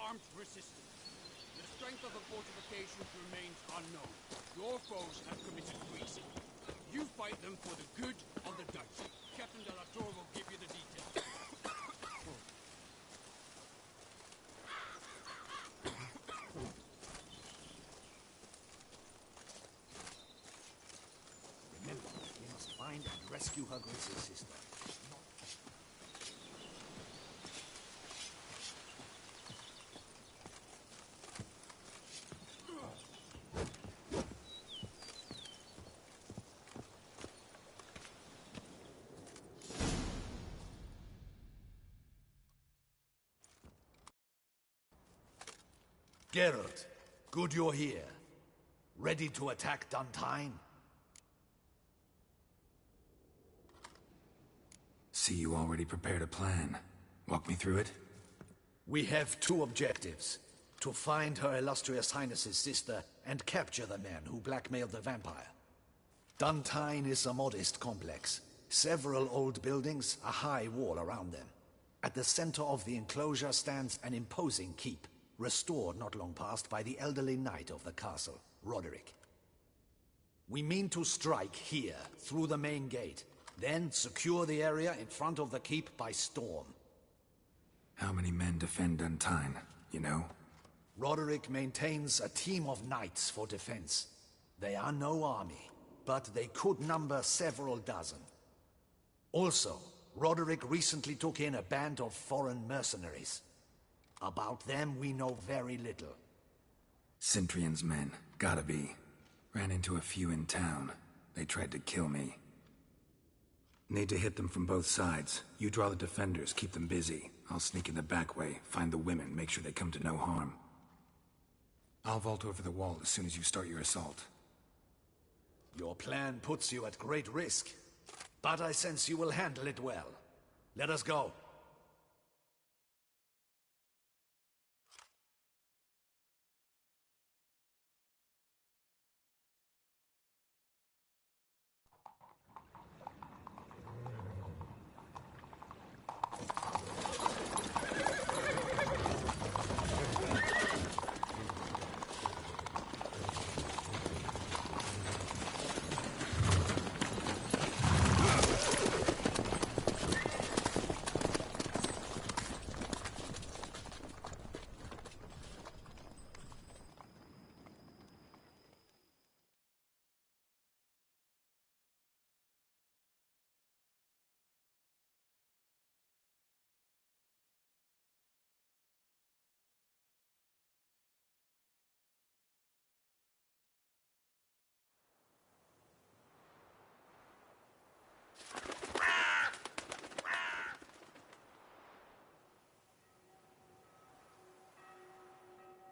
armed resistance. The strength of the fortifications remains unknown. Your foes have committed treason. You fight them for the good of the Dutch. Captain de la Tour will give you the details. Remember, we must find and rescue her Grace's sister. Geralt, good you're here. Ready to attack Duntine? See, you already prepared a plan. Walk me through it? We have two objectives. To find Her Illustrious Highness's sister and capture the men who blackmailed the vampire. Duntine is a modest complex. Several old buildings, a high wall around them. At the center of the enclosure stands an imposing keep, restored not long past by the elderly knight of the castle, Roderick. We mean to strike here, through the main gate, then secure the area in front of the keep by storm. How many men defend Duntine, you know? Roderick maintains a team of knights for defense. They are no army, but they could number several dozen. Also, Roderick recently took in a band of foreign mercenaries. About them, we know very little. Cintrian's men, gotta be. Ran into a few in town. They tried to kill me. Need to hit them from both sides. You draw the defenders, keep them busy. I'll sneak in the back way, find the women, make sure they come to no harm. I'll vault over the wall as soon as you start your assault. Your plan puts you at great risk, but I sense you will handle it well. Let us go.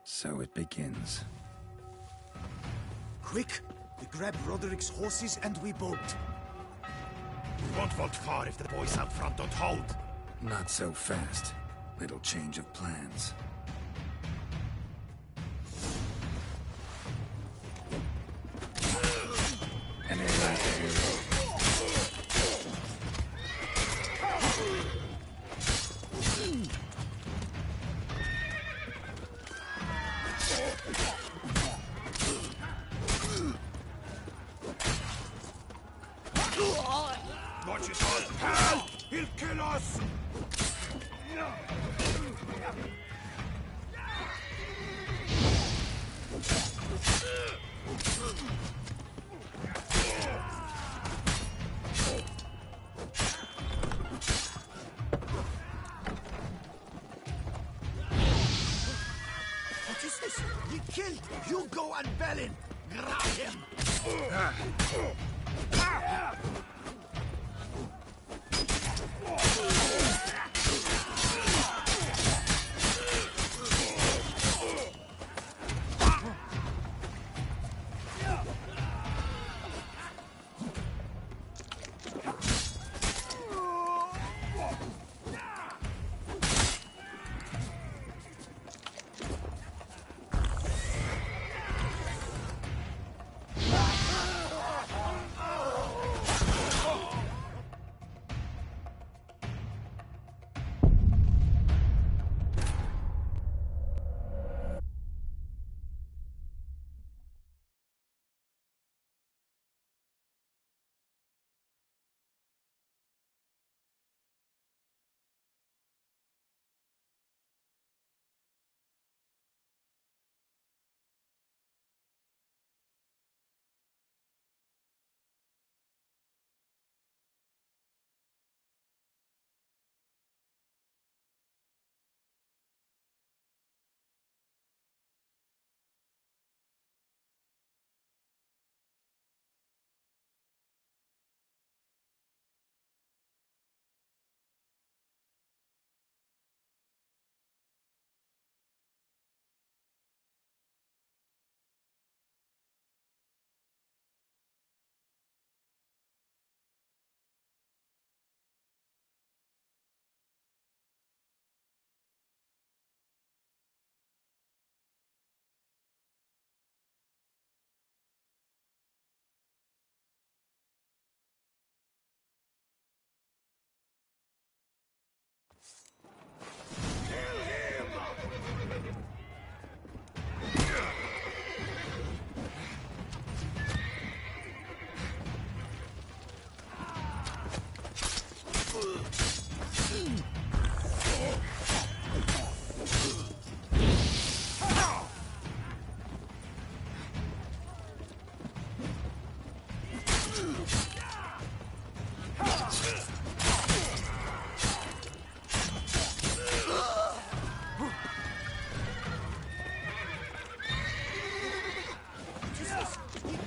So it begins. Quick! We grab Roderick's horses and we bolt. We won't vault far if the boys out front don't hold. Not so fast. Little change of plans. And it Watch his heart! Hell! He'll kill us! What is this? He killed! You go and Balin! Grab him!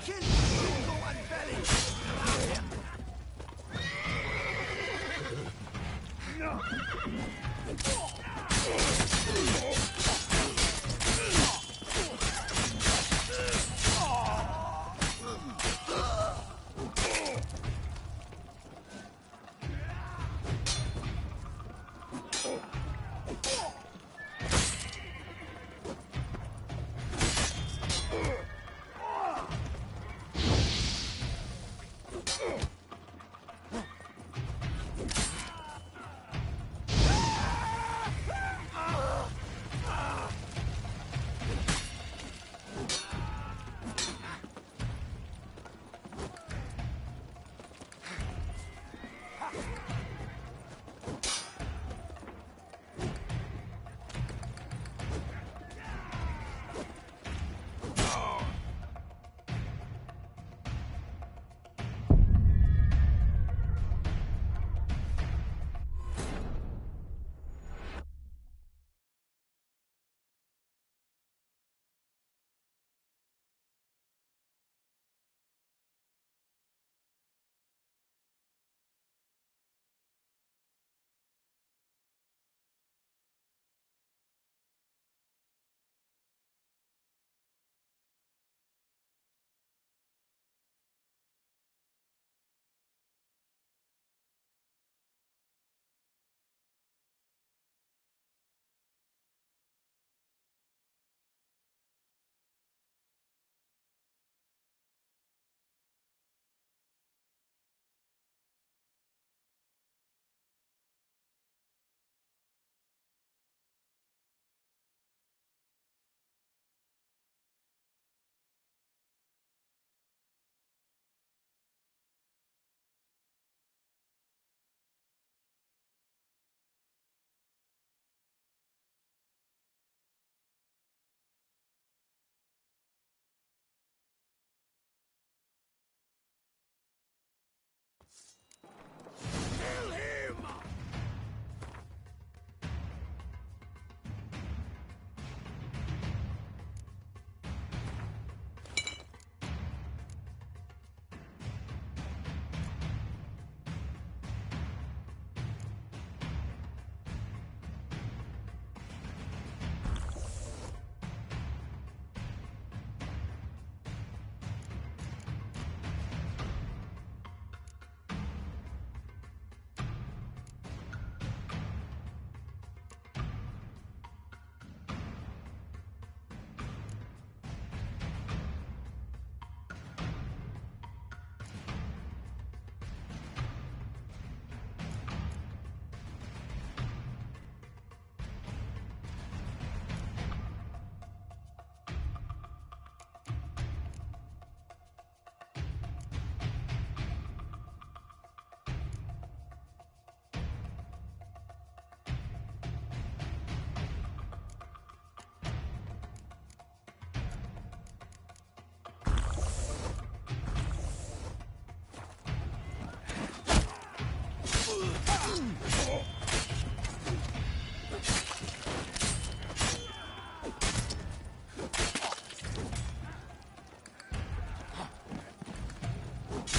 killed! You go unburied! Grab him!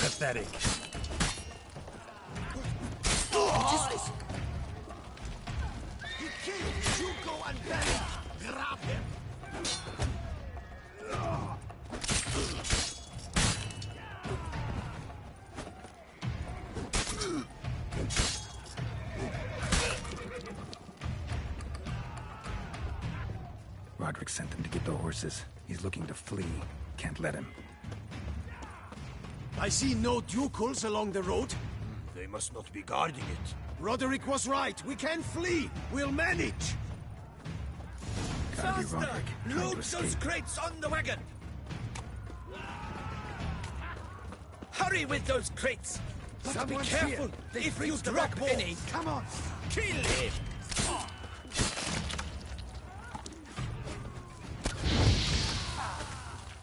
Pathetic. What is this? He killed! You go unburied! Grab him! Roderick sent them to get the horses. He's looking to flee. Can't let him. I see no ducals along the road. They must not be guarding it. Roderick was right. We can flee. We'll manage. Gotta be Roderick. Trying to Load those escape. crates on the wagon. Hurry with those crates! But Someone's be careful here. They if bring you the drop rock ball. any. Come on. Kill him!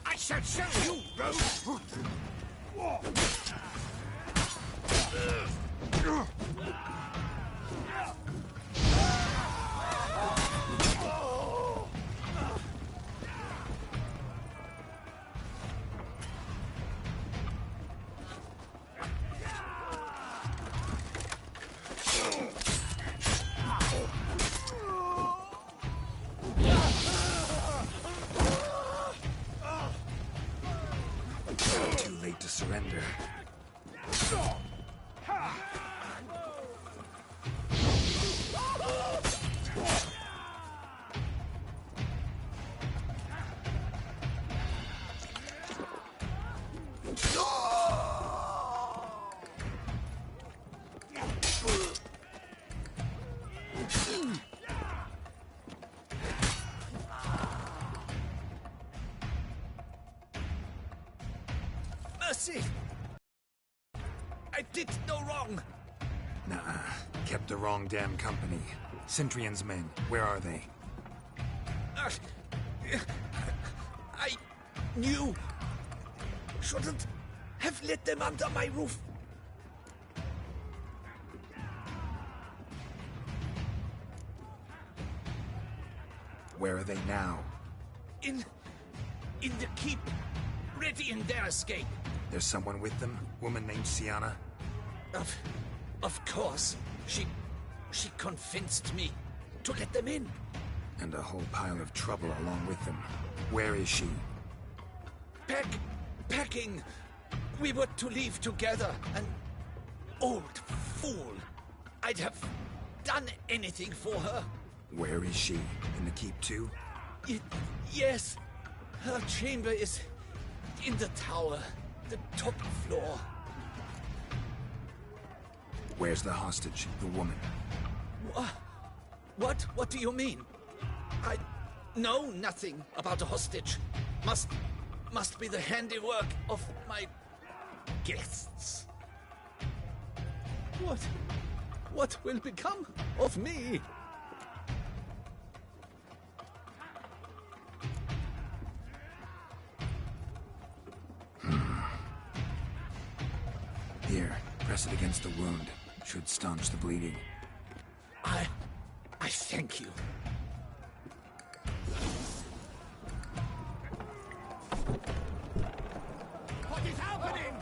I shall show you, rogue. Too late to surrender. Mercy! I did no wrong! Nuh-uh. Kept the wrong damn company. Centrion's men, where are they? I knew. Shouldn't have let them under my roof. Where are they now? In the keep. Ready in their escape. There's someone with them? Woman named Sienna? Of course. She convinced me to let them in. And a whole pile of trouble along with them. Where is she? Packing. We were to leave together. An old fool. I'd have done anything for her. Where is she? In the keep too? Yes. Her chamber is in the tower. The top floor. Where's the hostage, the woman? What do you mean? I know nothing about a hostage. Must be the handiwork of my guests. What will become of me? Here, press it against the wound. Should staunch the bleeding. I thank you. What is happening?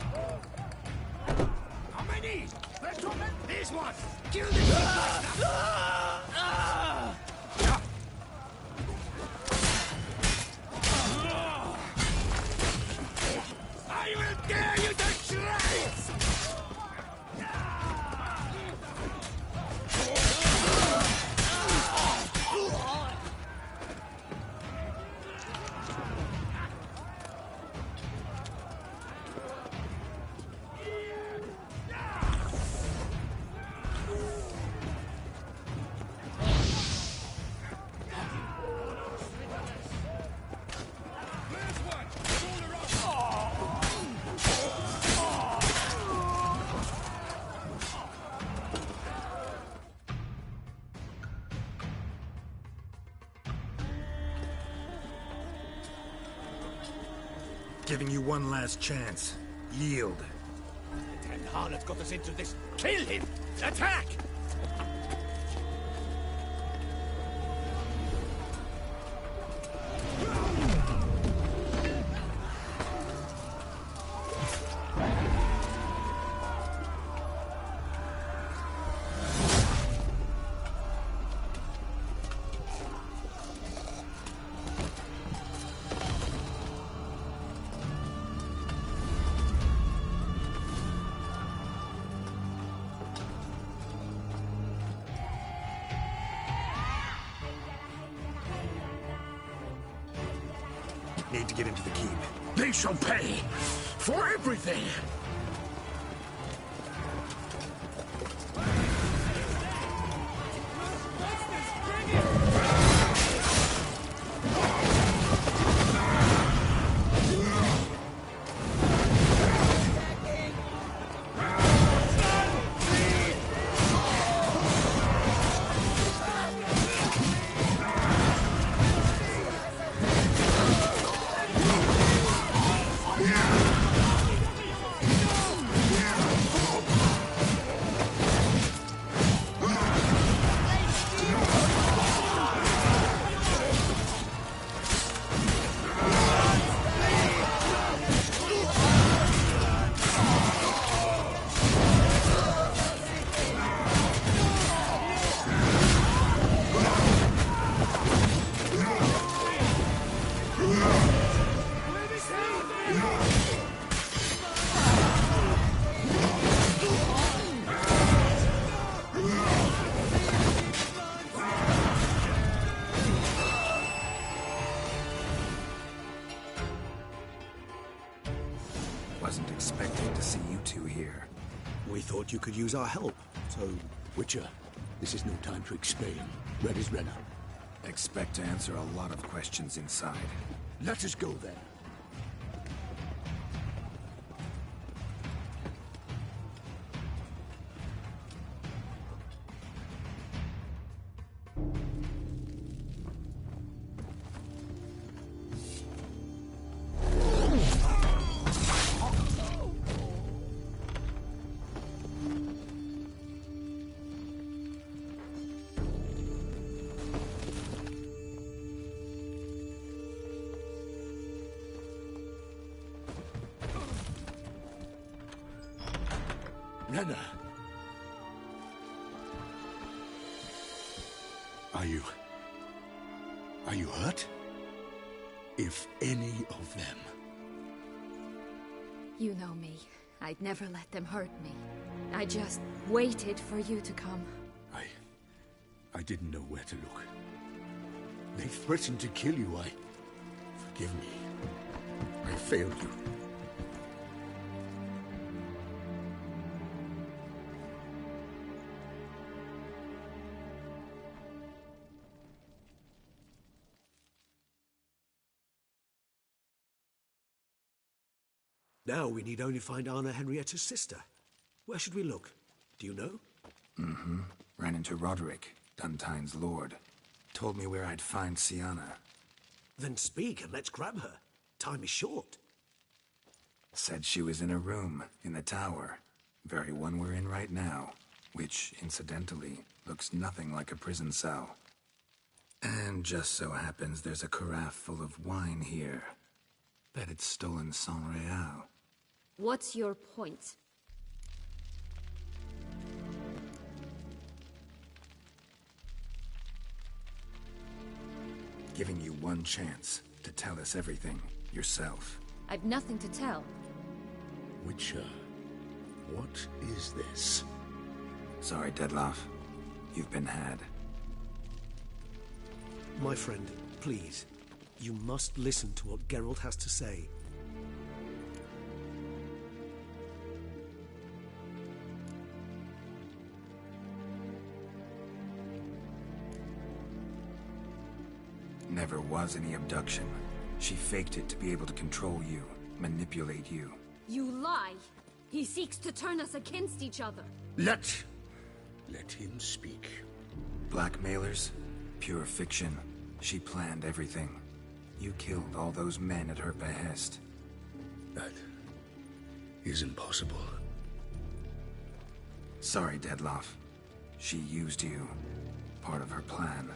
How many? This one! Kill the I will dare you to shreds! Giving you one last chance. Yield. The damn harlot got us into this. Kill him! Attack! Need to get into the keep. They shall pay for everything! Wasn't expecting to see you two here. We thought you could use our help, so... Witcher, this is no time to explain. Red is Renner. Expect to answer a lot of questions inside. Let us go then. Renner! Are you hurt? If any of them... You know me. I'd never let them hurt me. I just waited for you to come. I didn't know where to look. They threatened to kill you. Forgive me. I failed you. Now we need only find Anna Henrietta's sister. Where should we look? Do you know? Mm-hmm. Ran into Roderick, Duntine's lord. Told me where I'd find Sienna. Then speak and let's grab her. Time is short. Said she was in a room in the tower. Very one we're in right now. Which, incidentally, looks nothing like a prison cell. And just so happens there's a carafe full of wine here. Bet it's stolen San Real. What's your point? Giving you one chance to tell us everything yourself. I've nothing to tell. Witcher, what is this? Sorry, Dettlaff. You've been had. My friend, please. You must listen to what Geralt has to say. Never was any abduction. She faked it to be able to control you, manipulate you. You lie! He seeks to turn us against each other. Let him speak. Blackmailers? Pure fiction. She planned everything. You killed all those men at her behest. That is impossible. Sorry, Dettlaff. She used you. Part of her plan.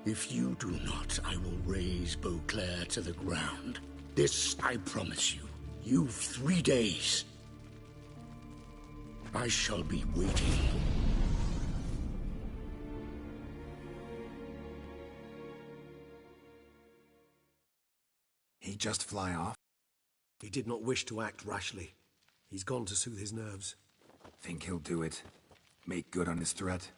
If you do not, I will raise Beauclair to the ground. This I promise you. You've 3 days. I shall be waiting. He just fly off? He did not wish to act rashly. He's gone to soothe his nerves. Think he'll do it? Make good on his threat?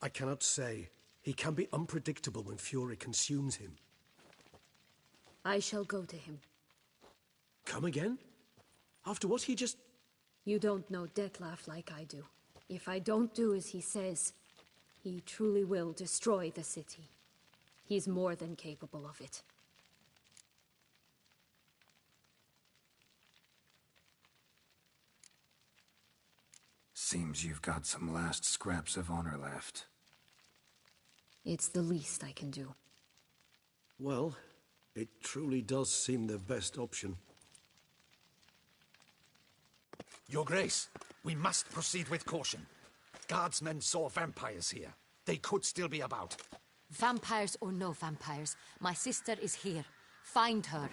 I cannot say. He can be unpredictable when fury consumes him. I shall go to him. Come again? After what he just... You don't know Dettlaff like I do. If I don't do as he says, he truly will destroy the city. He's more than capable of it. Seems you've got some last scraps of honor left. It's the least I can do. Well, it truly does seem the best option. Your Grace, we must proceed with caution. Guardsmen saw vampires here. They could still be about. Vampires or no vampires, my sister is here. Find her.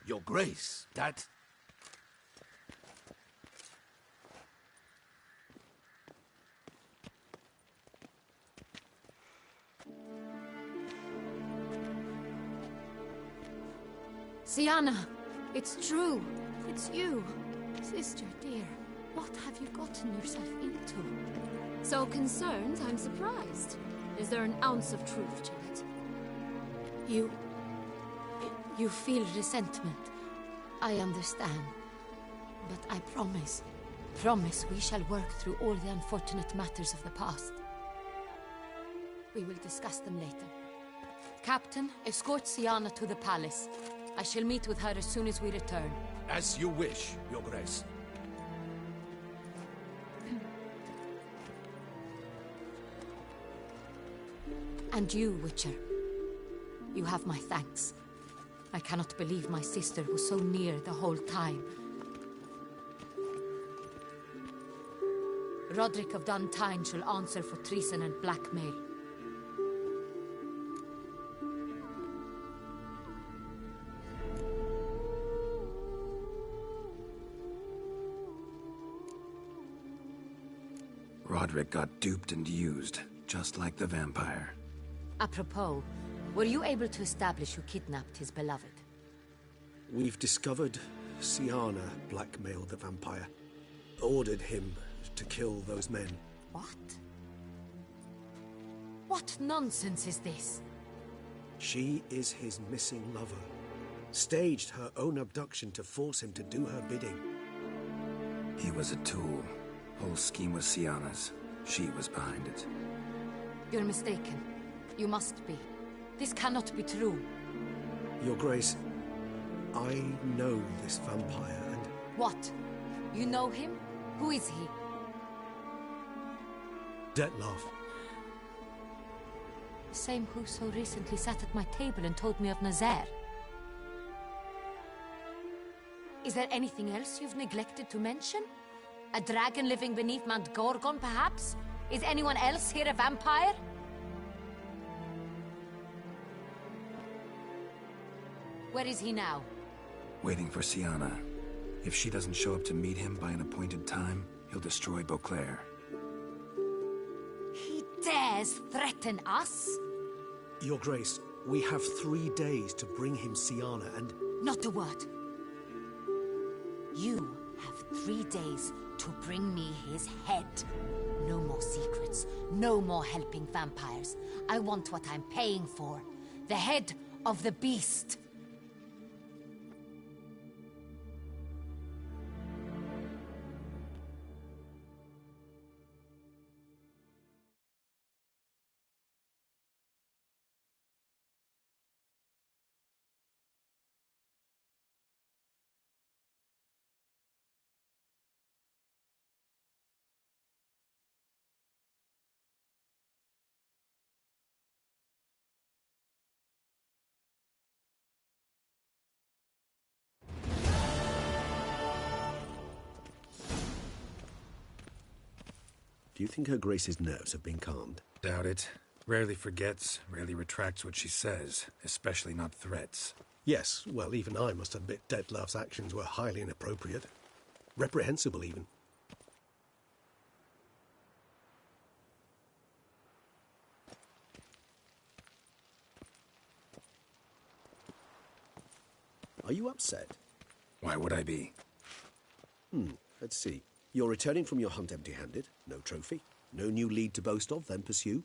Your Grace, that... Sienna, it's true. It's you. Sister dear, what have you gotten yourself into? So concerned, I'm surprised. Is there an ounce of truth to it? You feel resentment. I understand. But I promise we shall work through all the unfortunate matters of the past. We will discuss them later. Captain, escort Sienna to the palace. I shall meet with her as soon as we return. As you wish, Your Grace. And you, Witcher. You have my thanks. I cannot believe my sister was so near the whole time. Roderick of Duntine shall answer for treason and blackmail. Roderick got duped and used, just like the vampire. Apropos, were you able to establish who kidnapped his beloved? We've discovered Sienna blackmailed the vampire. Ordered him to kill those men. What? What nonsense is this? She is his missing lover. Staged her own abduction to force him to do her bidding. He was a tool. Whole scheme was Sienna's. She was behind it. You're mistaken. You must be. This cannot be true. Your Grace, I know this vampire and... What? You know him? Who is he? Detlef. The same who so recently sat at my table and told me of Nazaire. Is there anything else you've neglected to mention? A dragon living beneath Mount Gorgon, perhaps? Is anyone else here a vampire? Where is he now? Waiting for Sienna. If she doesn't show up to meet him by an appointed time, he'll destroy Beauclair. He dares threaten us? Your Grace, we have 3 days to bring him Sienna and... Not a word. You have 3 days to bring me his head. No more secrets. No more helping vampires. I want what I'm paying for. The head of the beast. Do you think Her Grace's nerves have been calmed? Doubt it. Rarely forgets, rarely retracts what she says, especially not threats. Yes, well, even I must admit Detlef's actions were highly inappropriate. Reprehensible, even. Are you upset? Why would I be? Let's see. You're returning from your hunt empty-handed. No trophy. No new lead to boast of, then pursue.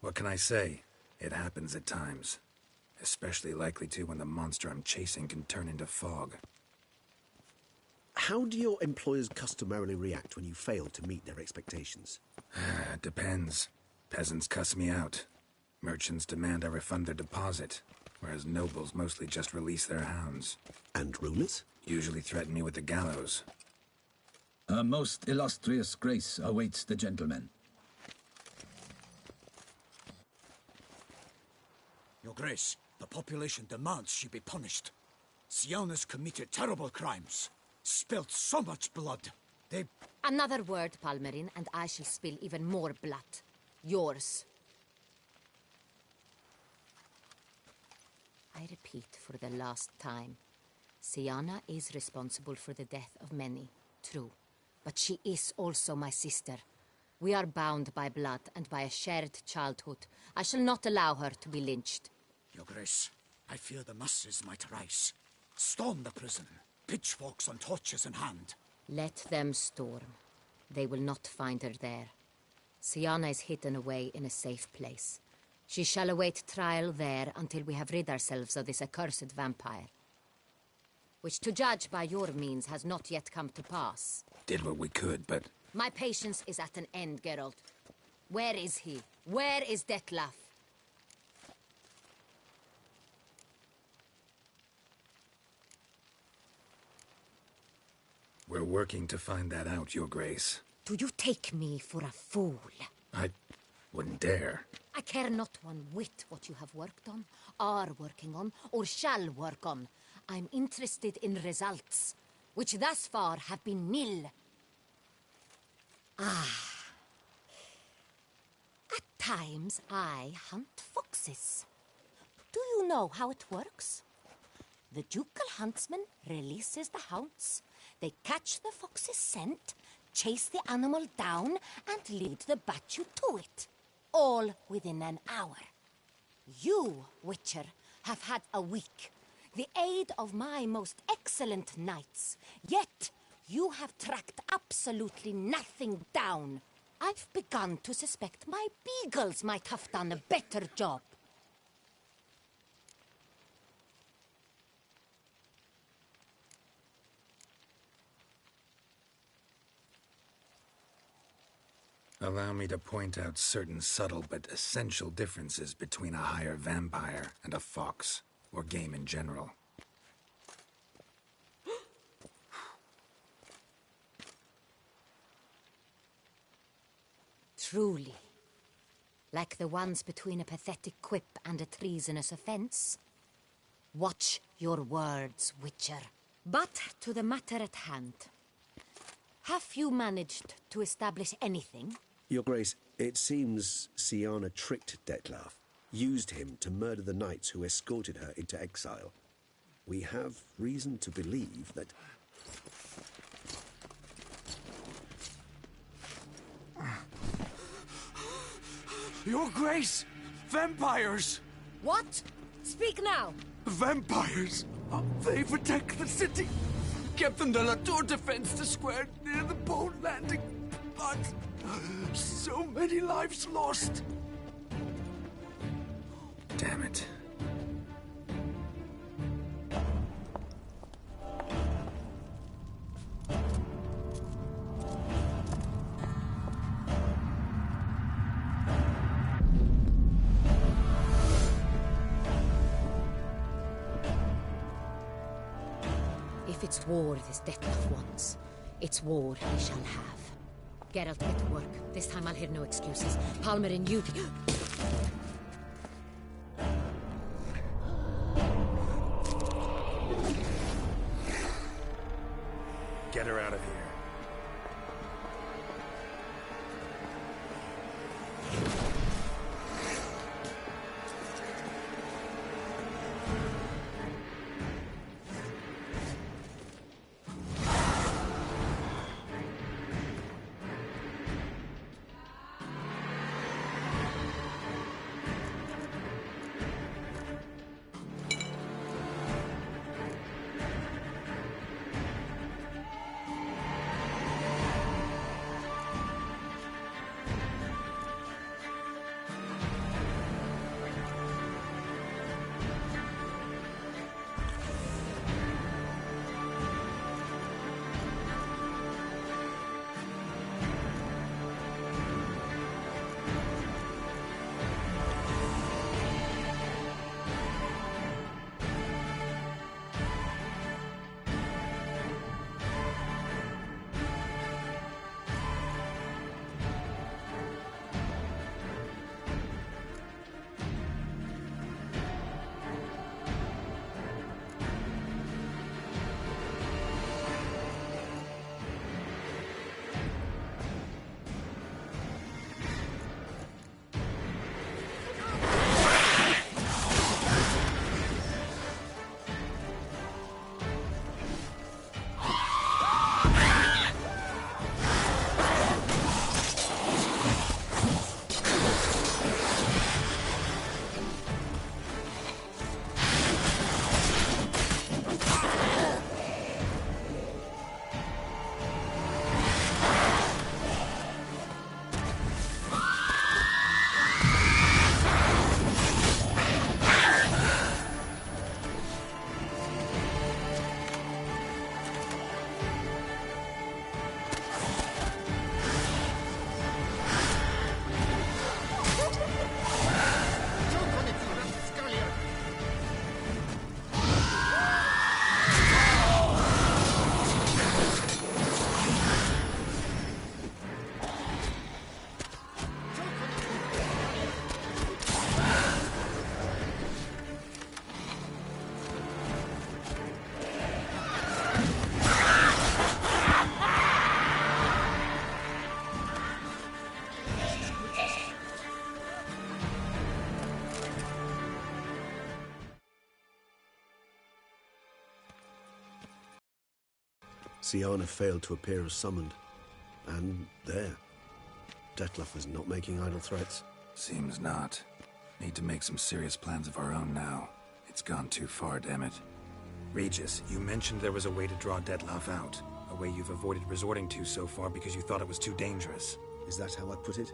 What can I say? It happens at times. Especially likely to when the monster I'm chasing can turn into fog. How do your employers customarily react when you fail to meet their expectations? Depends. Peasants cuss me out. Merchants demand I refund their deposit, whereas nobles mostly just release their hounds. And rulers? Usually threaten me with the gallows. A most illustrious grace awaits the gentleman. Your Grace, the population demands she be punished. Sienna's committed terrible crimes. Spilt so much blood. They... Another word, Palmerin, and I shall spill even more blood. Yours. I repeat for the last time. Siana is responsible for the death of many, true. But she is also my sister. We are bound by blood and by a shared childhood. I shall not allow her to be lynched. Your Grace, I fear the masses might rise. Storm the prison, pitchforks and torches in hand. Let them storm. They will not find her there. Siana is hidden away in a safe place. She shall await trial there until we have rid ourselves of this accursed vampire. Which, to judge by your means, has not yet come to pass. Did what we could, but... My patience is at an end, Geralt. Where is he? Where is Detlef? We're working to find that out, Your Grace. Do you take me for a fool? I wouldn't dare. I care not one whit what you have worked on, are working on, or shall work on. I'm interested in results, which thus far have been nil. At times I hunt foxes. Do you know how it works? The ducal huntsman releases the hounds. They catch the fox's scent, chase the animal down, and lead the battue to it. All within an hour. You, Witcher, have had a week. The aid of my most excellent knights. Yet, you have tracked absolutely nothing down. I've begun to suspect my beagles might have done a better job. Allow me to point out certain subtle but essential differences between a higher vampire and a fox, or game in general. Truly. Like the ones between a pathetic quip and a treasonous offense. Watch your words, Witcher. But to the matter at hand. Have you managed to establish anything? Your Grace, it seems Siana tricked Detlef, used him to murder the knights who escorted her into exile. We have reason to believe that... Your Grace! Vampires! What? Speak now! Vampires! They protect the city! Captain de la Tour defends the square near the boat landing, but so many lives lost. Damn it. If it's war this Detlef wants, it's war he shall have. Geralt, get to work. This time I'll hear no excuses. Palmer and you... Get her out of here. Siana failed to appear as summoned. And there. Detlef was not making idle threats. Seems not. Need to make some serious plans of our own now. It's gone too far, damn it. Regis, you mentioned there was a way to draw Detlef out. A way you've avoided resorting to so far because you thought it was too dangerous. Is that how I put it?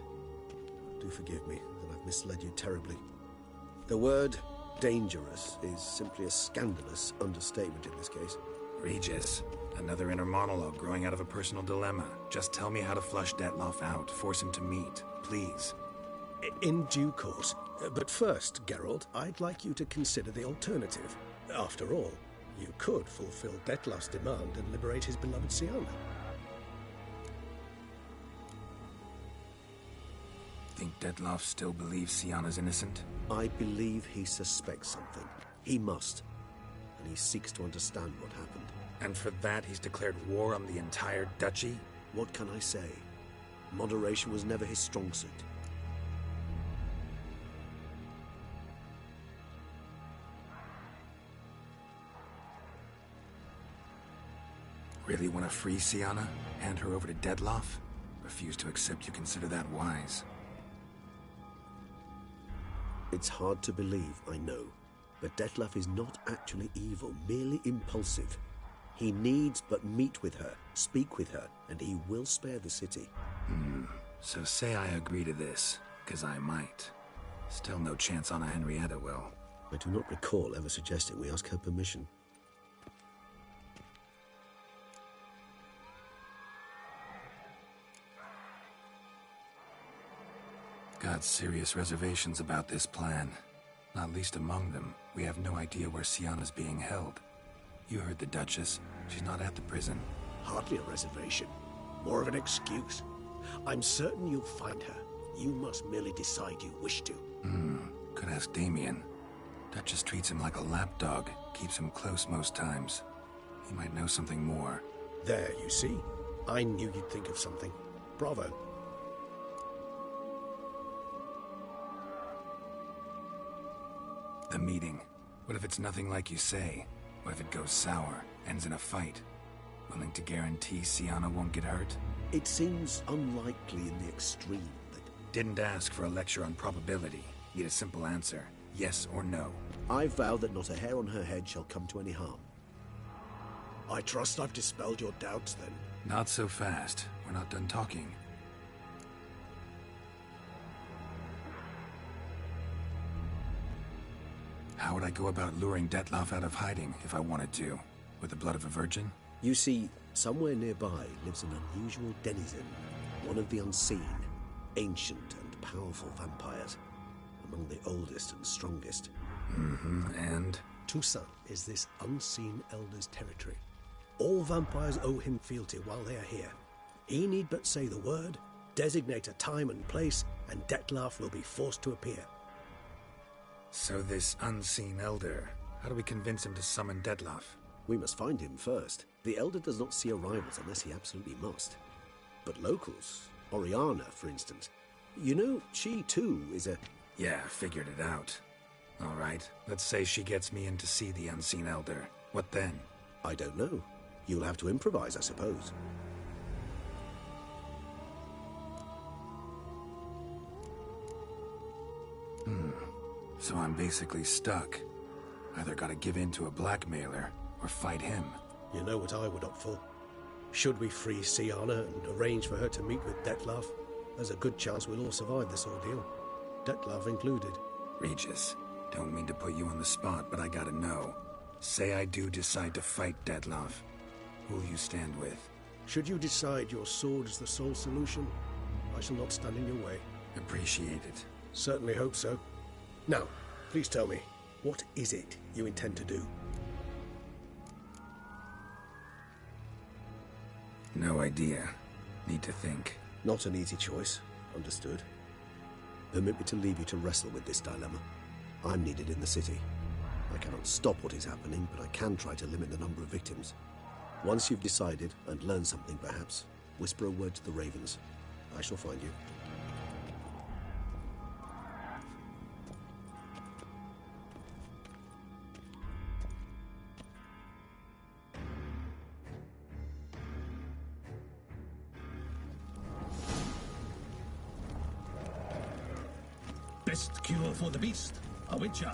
Do forgive me that I've misled you terribly. The word dangerous is simply a scandalous understatement in this case. Regis, another inner monologue growing out of a personal dilemma. Just tell me how to flush Detlef out, force him to meet, please. In due course. But first, Geralt, I'd like you to consider the alternative. After all, you could fulfill Detlef's demand and liberate his beloved Siana. Think Detlef still believes Siana's innocent? I believe he suspects something. He must. And he seeks to understand what happened. And for that, he's declared war on the entire duchy? What can I say? Moderation was never his strong suit. Really want to free Siana? Hand her over to Detlef? Refuse to accept you consider that wise. It's hard to believe, I know. But Detlef is not actually evil, merely impulsive. He needs but meet with her, speak with her, and he will spare the city. So say I agree to this, 'cause I might. Still no chance Anna Henrietta will. I do not recall ever suggesting we ask her permission. Got serious reservations about this plan. Not least among them, we have no idea where Siana's being held. You heard the Duchess. She's not at the prison. Hardly a reservation. More of an excuse. I'm certain you'll find her. You must merely decide you wish to. Could ask Damien. Duchess treats him like a lapdog. Keeps him close most times. He might know something more. There, you see? I knew you'd think of something. Bravo. The meeting. What if it's nothing like you say? What if it goes sour, ends in a fight? Willing to guarantee Siana won't get hurt? It seems unlikely in the extreme, but Didn't ask for a lecture on probability. Need a simple answer. Yes or no. I vow that not a hair on her head shall come to any harm. I trust I've dispelled your doubts, then. Not so fast. We're not done talking. How would I go about luring Detlef out of hiding if I wanted to? With the blood of a virgin? You see, somewhere nearby lives an unusual denizen, one of the unseen, ancient and powerful vampires, among the oldest and strongest. And? Toussaint is this unseen elder's territory. All vampires owe him fealty while they are here. He need but say the word, designate a time and place, and Detlef will be forced to appear. So this unseen elder, how do we convince him to summon Detlef? We must find him first. The elder does not see arrivals unless he absolutely must. But locals, Oriana, for instance, you know, she too is a... Yeah, figured it out. All right, let's say she gets me in to see the unseen elder. What then? I don't know. You'll have to improvise, I suppose. So I'm basically stuck. Either gotta give in to a blackmailer, or fight him. You know what I would opt for. Should we free Siana and arrange for her to meet with Detlef, there's a good chance we'll all survive this ordeal. Detlef included. Regis, don't mean to put you on the spot, but I gotta know. Say I do decide to fight Detlef. Who'll you stand with? Should you decide your sword is the sole solution, I shall not stand in your way. Appreciate it. Certainly hope so. Now, please tell me, what is it you intend to do? No idea. Need to think. Not an easy choice. Understood. Permit me to leave you to wrestle with this dilemma. I'm needed in the city. I cannot stop what is happening, but I can try to limit the number of victims. Once you've decided, and learned something perhaps, whisper a word to the ravens. I shall find you. Best cure for the beast, a witcher.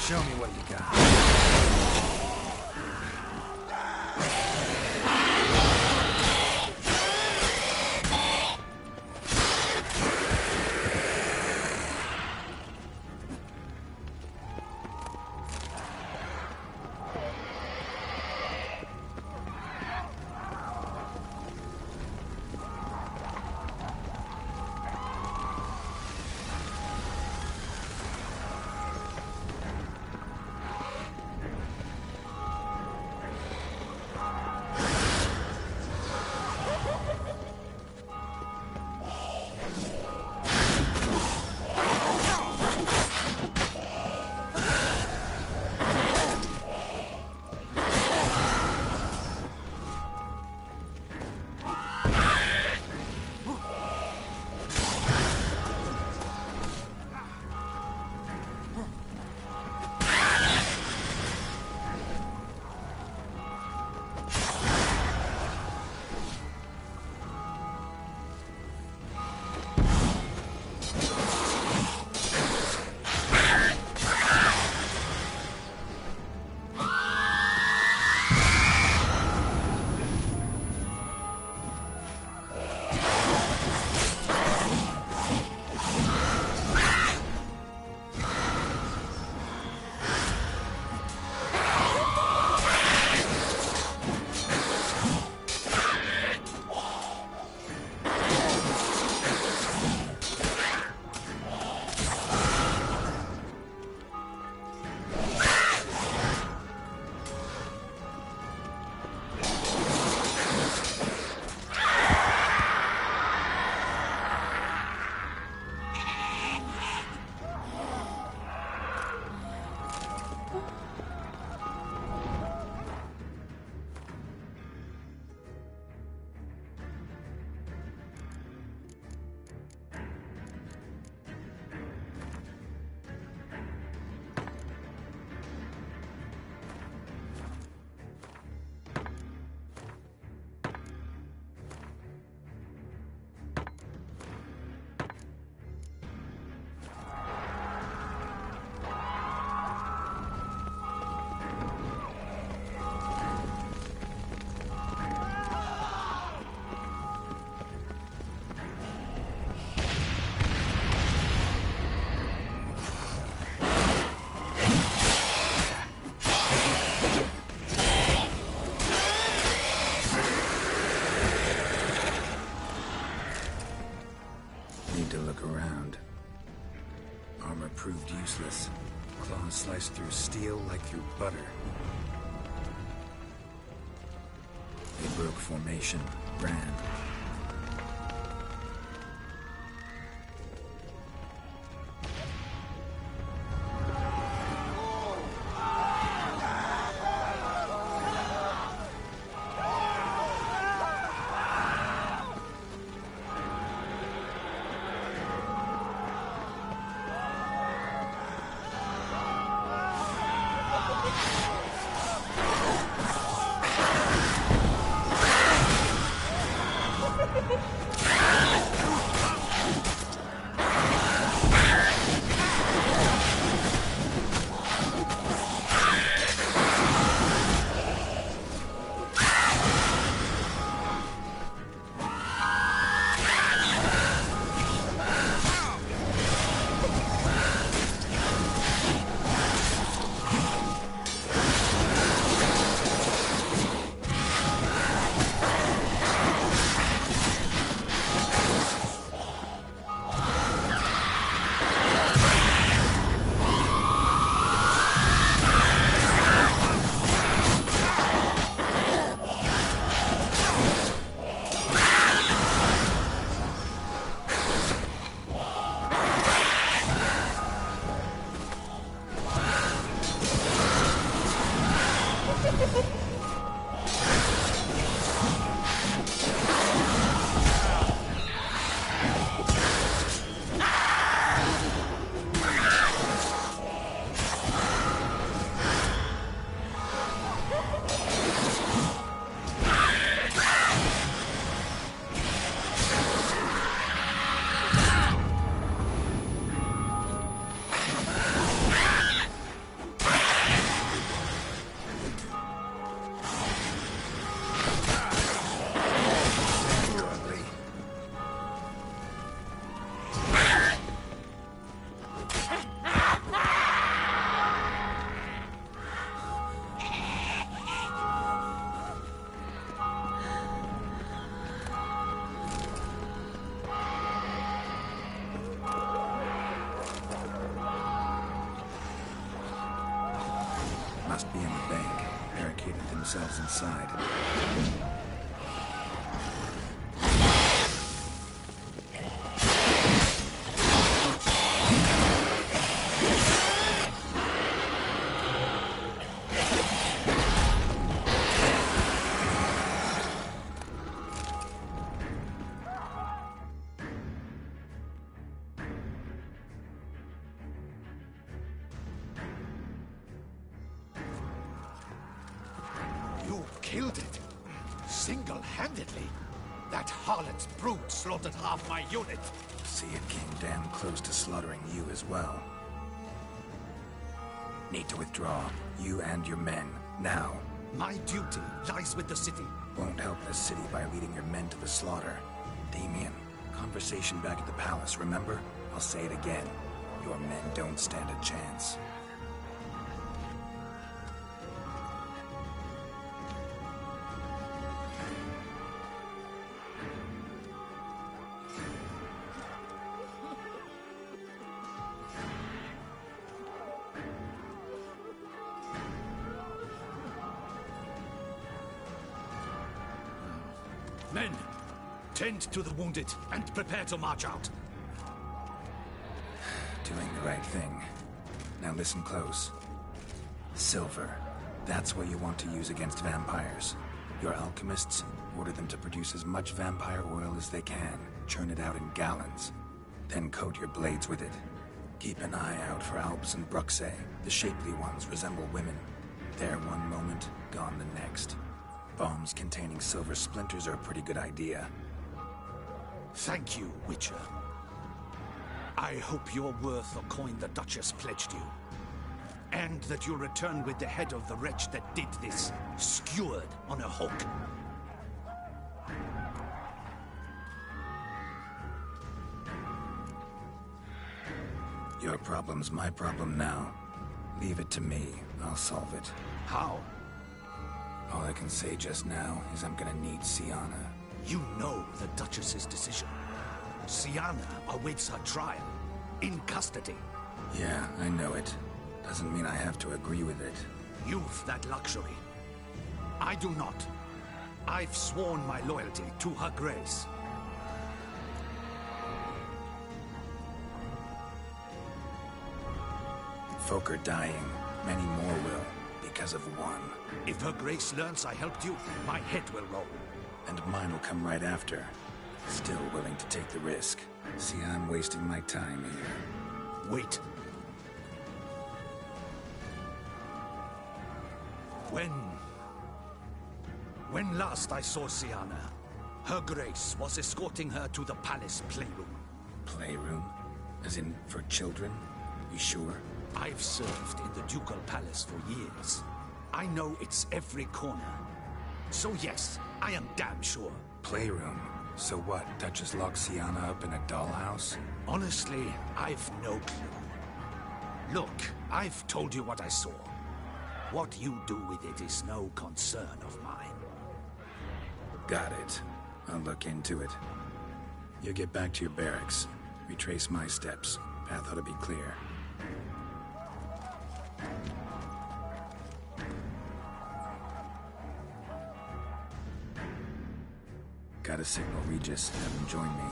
Show me what you got. proved useless. Claws sliced through steel like through butter. They broke formation, ran. Must be in the bank, barricaded themselves inside. Killed it. Single-handedly. That harlot's brute slaughtered half my unit. See, it came damn close to slaughtering you as well. Need to withdraw. You and your men. Now. My duty lies with the city. Won't help the city by leading your men to the slaughter. Damien, conversation back at the palace, remember? I'll say it again. Your men don't stand a chance. Men, tend to the wounded and prepare to march out. Doing the right thing. Now listen close. Silver. That's what you want to use against vampires. Your alchemists, order them to produce as much vampire oil as they can. Churn it out in gallons. Then coat your blades with it. Keep an eye out for Alps and Bruxae. The shapely ones resemble women. There one moment, gone the next. Bombs containing silver splinters are a pretty good idea. Thank you, Witcher. I hope you're worth the coin the Duchess pledged you. And that you'll return with the head of the wretch that did this, skewered on a hook. Your problem's my problem now. Leave it to me. I'll solve it. How? All I can say just now is I'm gonna need Sienna. You know the Duchess's decision. Sienna awaits her trial, in custody. Yeah, I know it. Doesn't mean I have to agree with it. You've that luxury. I do not. I've sworn my loyalty to Her Grace. Folk are dying. Many more will, because of one. If Her Grace learns I helped you, my head will roll. And mine will come right after. Still willing to take the risk. See, I'm wasting my time here. Wait. When last I saw Sienna, Her Grace was escorting her to the palace playroom. Playroom? As in, for children? You sure? I've served in the ducal palace for years. I know it's every corner. So yes, I am damn sure. Playroom? So what, Duchess locked Sienna up in a dollhouse? Honestly, I've no clue. Look, I've told you what I saw. What you do with it is no concern of mine. Got it. I'll look into it. You get back to your barracks. Retrace my steps. Path ought to be clear. Gotta signal Regis. Have him join me.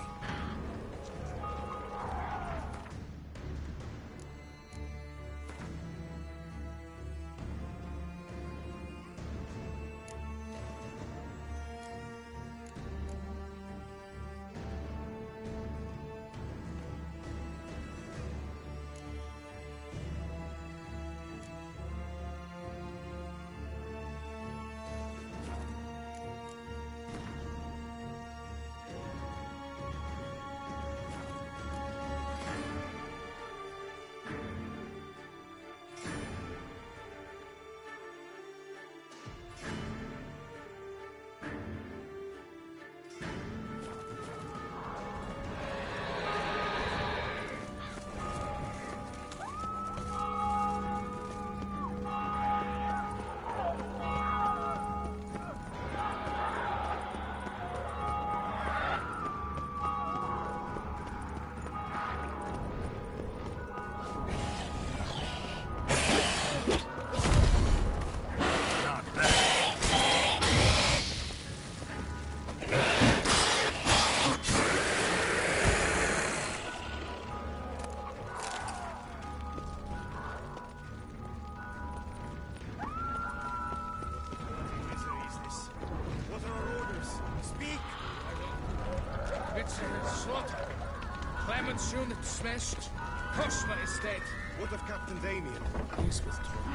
Soon it's smashed. Cosma is dead. What of Captain Damien? He's withdrawn.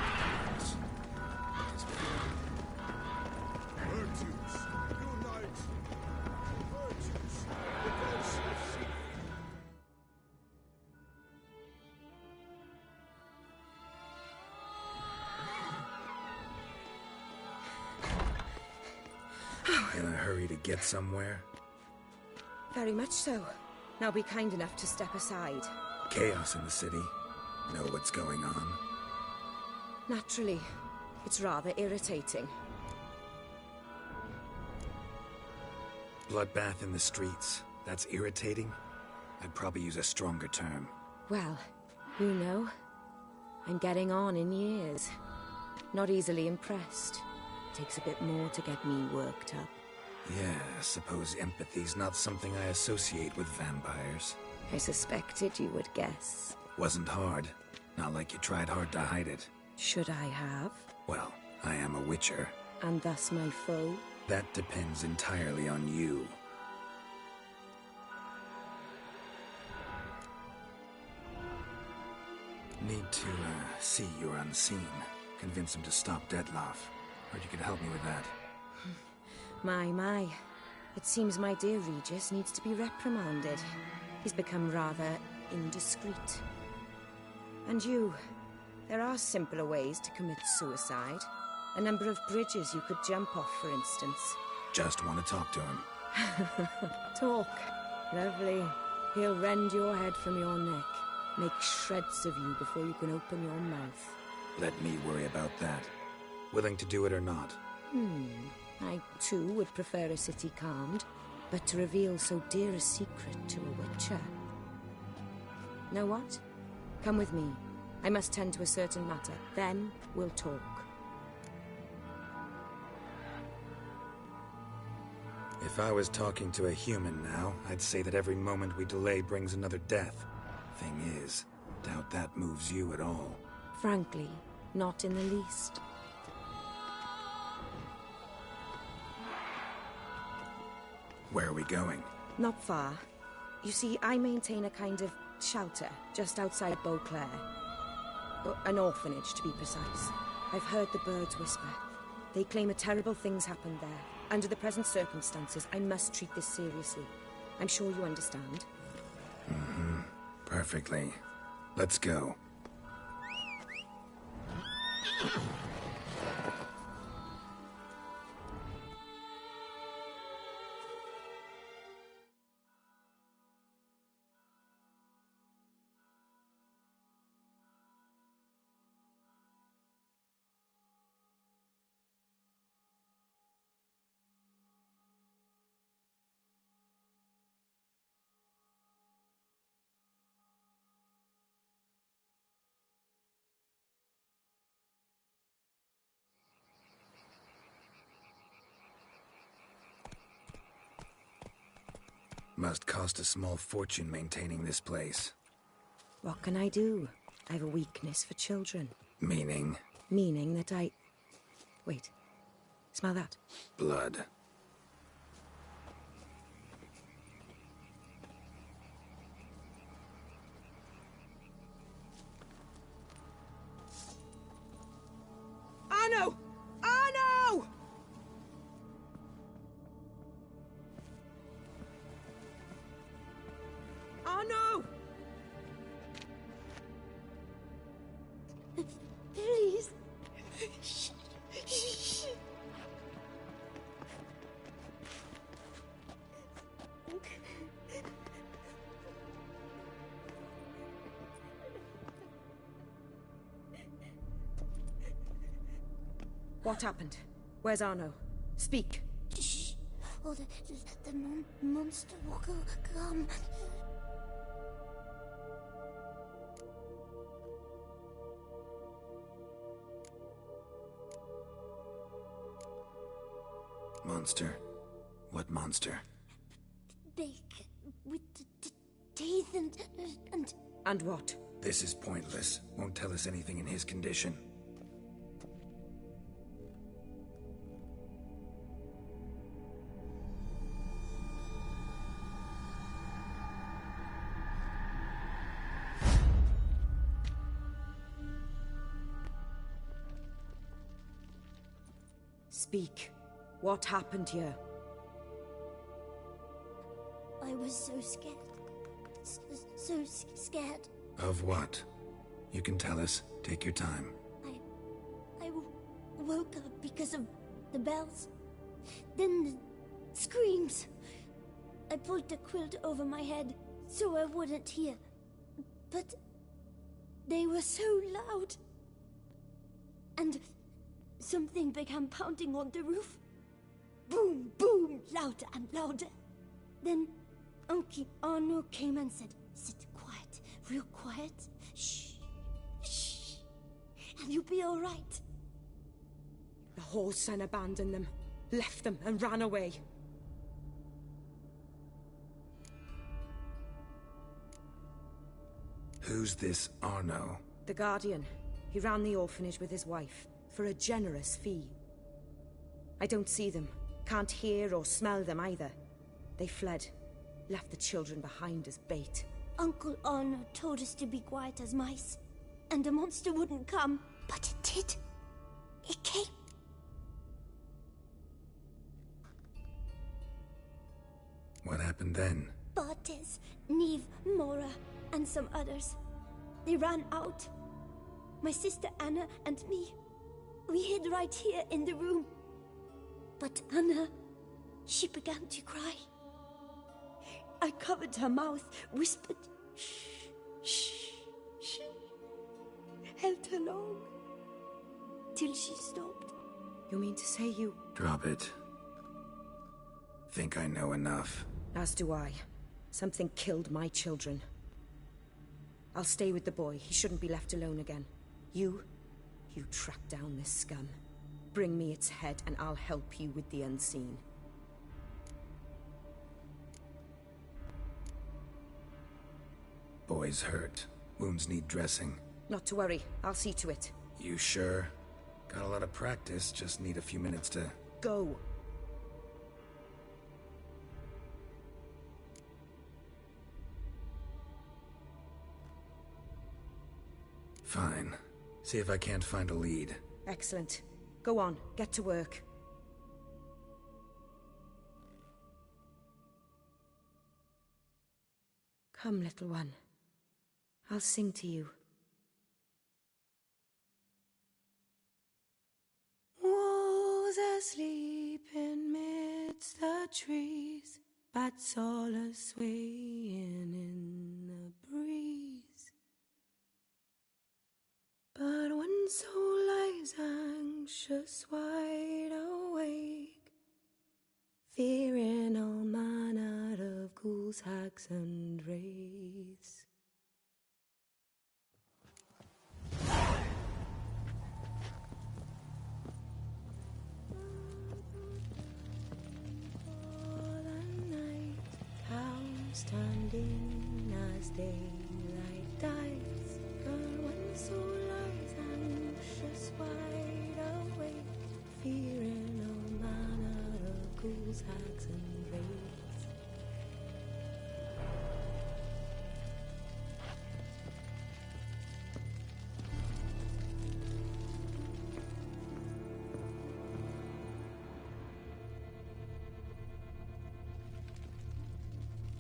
Virtues, unite! Virtues, the ghost of sea. In a hurry to get somewhere? Very much so. Now be kind enough to step aside. Chaos in the city. Know what's going on? Naturally. It's rather irritating. Bloodbath in the streets. That's irritating? I'd probably use a stronger term. Well, you know, I'm getting on in years. Not easily impressed. Takes a bit more to get me worked up. Yeah, I suppose empathy's not something I associate with vampires. I suspected you would guess. Wasn't hard. Not like you tried hard to hide it. Should I have? Well, I am a witcher. And thus my foe? That depends entirely on you. Need to, see you're unseen. Convince him to stop Detloff. Heard you could help me with that. My. It seems my dear Regis needs to be reprimanded. He's become rather indiscreet. And you, there are simpler ways to commit suicide. A number of bridges you could jump off, for instance. Just want to talk to him. Talk. Lovely. He'll rend your head from your neck. Make shreds of you before you can open your mouth. Let me worry about that. Willing to do it or not? I, too, would prefer a city calmed, but to reveal so dear a secret to a witcher. Know what? Come with me. I must tend to a certain matter. Then we'll talk. If I was talking to a human now, I'd say that every moment we delay brings another death. Thing is, doubt that moves you at all. Frankly, not in the least. Where are we going? Not far. You see, I maintain a kind of shelter just outside Beauclair. An orphanage, to be precise. I've heard the birds whisper. They claim a terrible thing's happened there. Under the present circumstances, I must treat this seriously. I'm sure you understand. Mm-hmm. Perfectly. Let's go. Must cost a small fortune maintaining this place. What can I do? I have a weakness for children. Meaning? Meaning that I... Wait. Smell that? Blood. Arno! Arno! Arno! Please. What happened? Where's Arno? Speak. Shh. Oh, the monster will come. Monster? What monster? Big, with teeth and... And what? This is pointless. Won't tell us anything in his condition. Speak. What happened here? I was so scared. So scared. Of what? You can tell us. Take your time. I woke up because of the bells. Then the screams. I pulled the quilt over my head so I wouldn't hear. But they were so loud. And something began pounding on the roof. Boom, boom, louder and louder. Then Uncle Arno came and said, "Sit quiet, real quiet. Shh, shh, and you'll be all right." The whole son abandoned them, left them and ran away. Who's this Arno? The Guardian. He ran the orphanage with his wife, for a generous fee. I don't see them, can't hear or smell them either. They fled, left the children behind as bait. Uncle Arno told us to be quiet as mice, and the monster wouldn't come. But it did. It came. What happened then? Bartes, Neve, Mora, and some others. They ran out. My sister Anna and me. We hid right here in the room. But Anna, she began to cry. I covered her mouth, whispered, "Shh, shh, shh." Held her long, till she stopped. You mean to say you... Drop it. Think I know enough. As do I. Something killed my children. I'll stay with the boy. He shouldn't be left alone again. You track down this scum. Bring me its head and I'll help you with the unseen. Boy's hurt. Wounds need dressing. Not to worry. I'll see to it. You sure? Got a lot of practice, just need a few minutes to... Go. Fine. See if I can't find a lead. Excellent. Go on, get to work. Come, little one. I'll sing to you. Wolves asleep in midst the trees, bats all a-swaying in the breeze. But one soul lies anxious, wide awake, fearing all manner of ghouls, hags, and wraiths. For the night, cows standing as daylight dies, but one soul lies anxious, wide awake, fearing all manner of ghouls, hags, and wraiths.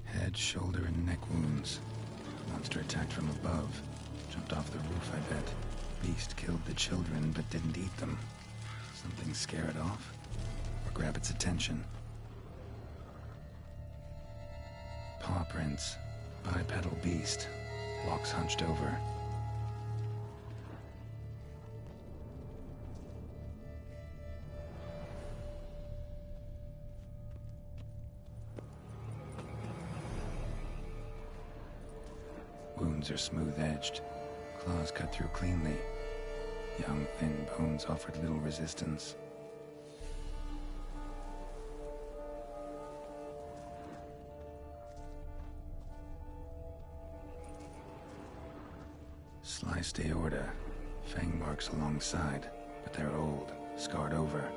Head, shoulder, and neck wounds. Monster attacked from above. Jumped off the roof, I bet. Beast killed the children, but didn't eat them. Something scare it off? Or grab its attention? Paw prints. Bipedal beast. Walks hunched over. Wounds are smooth-edged. Claws cut through cleanly. Young, thin bones offered little resistance. Sliced aorta. Fang marks alongside, but they're old, scarred over.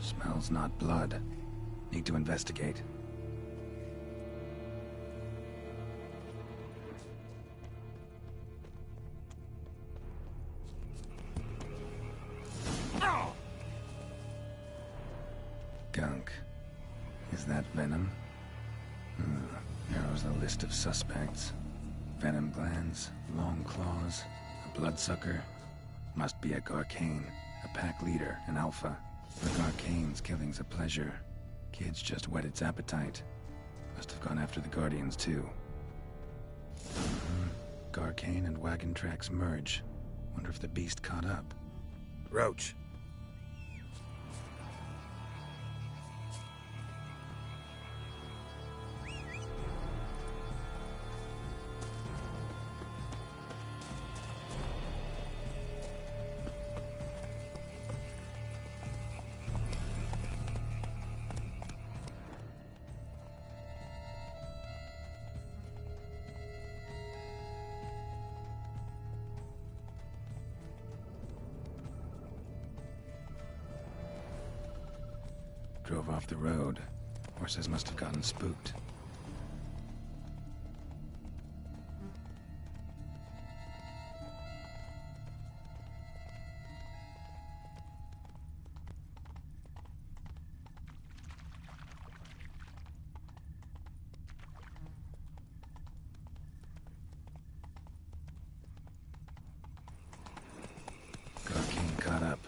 Smells not blood. Need to investigate. Gunk. Is that venom? Narrows the list of suspects. Venom glands, long claws, a bloodsucker. Must be a Garcane, a pack leader, an alpha. The Garcane's killing's a pleasure. Kids just whet its appetite. Must have gone after the Guardians, too. Garcane and wagon tracks merge. Wonder if the beast caught up. Roach. Drove off the road. Horses must have gotten spooked. Garcane caught up.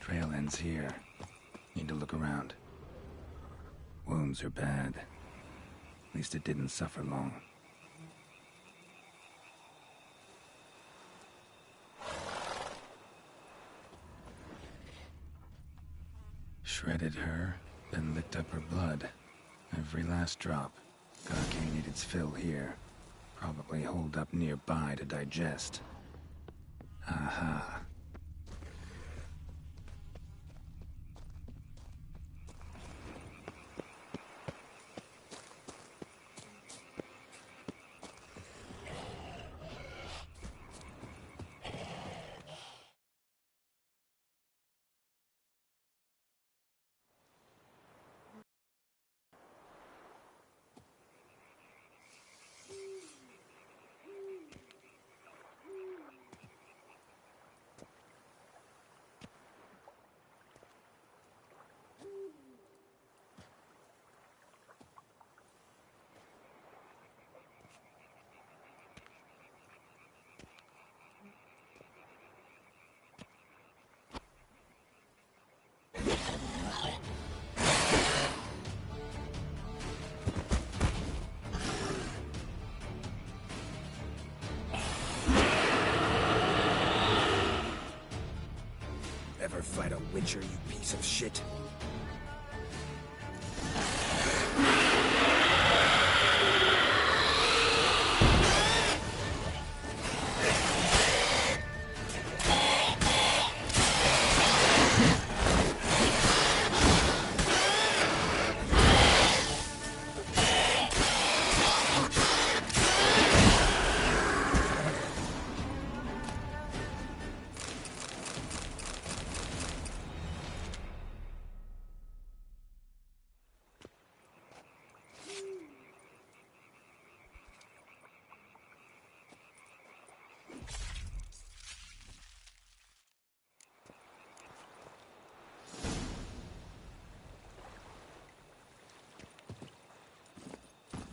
Trail ends here. Need to look around. Wounds are bad. At least it didn't suffer long. Shredded her, then licked up her blood. Every last drop. Garcane needed its fill here. Probably holed up nearby to digest. Aha. Ever fight a Witcher, you piece of shit?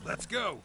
Let's go!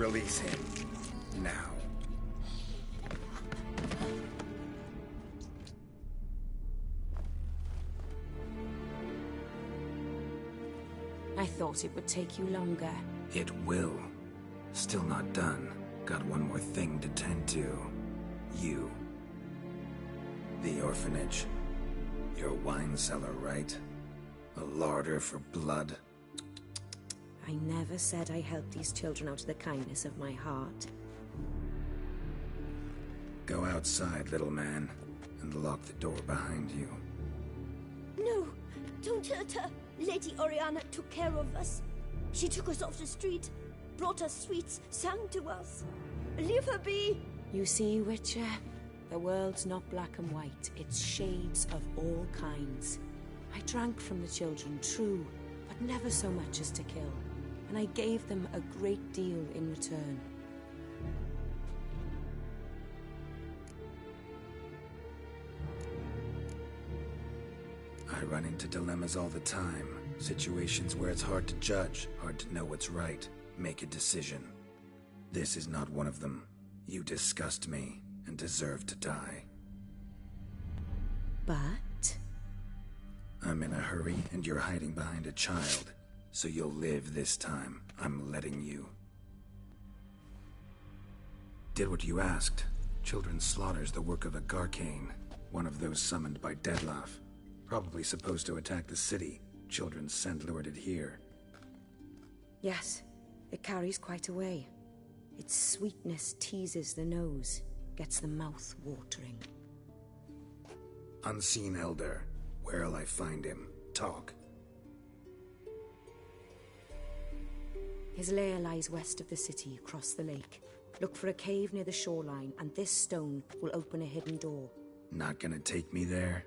Release him. Now. I thought it would take you longer. It will. Still not done. Got one more thing to tend to. You. The orphanage. Your wine cellar, right? A larder for blood. I never said I helped these children out of the kindness of my heart. Go outside, little man, and lock the door behind you. No, don't hurt her. Lady Oriana took care of us. She took us off the street, brought us sweets, sang to us. Leave her be. You see, Witcher, the world's not black and white. It's shades of all kinds. I drank from the children, true, but never so much as to kill. And I gave them a great deal in return. I run into dilemmas all the time. Situations where it's hard to judge, hard to know what's right, make a decision. This is not one of them. You disgust me and deserve to die. But? I'm in a hurry and you're hiding behind a child. So you'll live this time. I'm letting you. Did what you asked. Children's slaughter's the work of a Garcane, one of those summoned by Dettlaff. Probably supposed to attack the city. Children sent lured it here. Yes, it carries quite a way. Its sweetness teases the nose, gets the mouth watering. Unseen Elder. Where'll I find him? Talk. His lair lies west of the city, across the lake. Look for a cave near the shoreline, and this stone will open a hidden door. Not gonna take me there?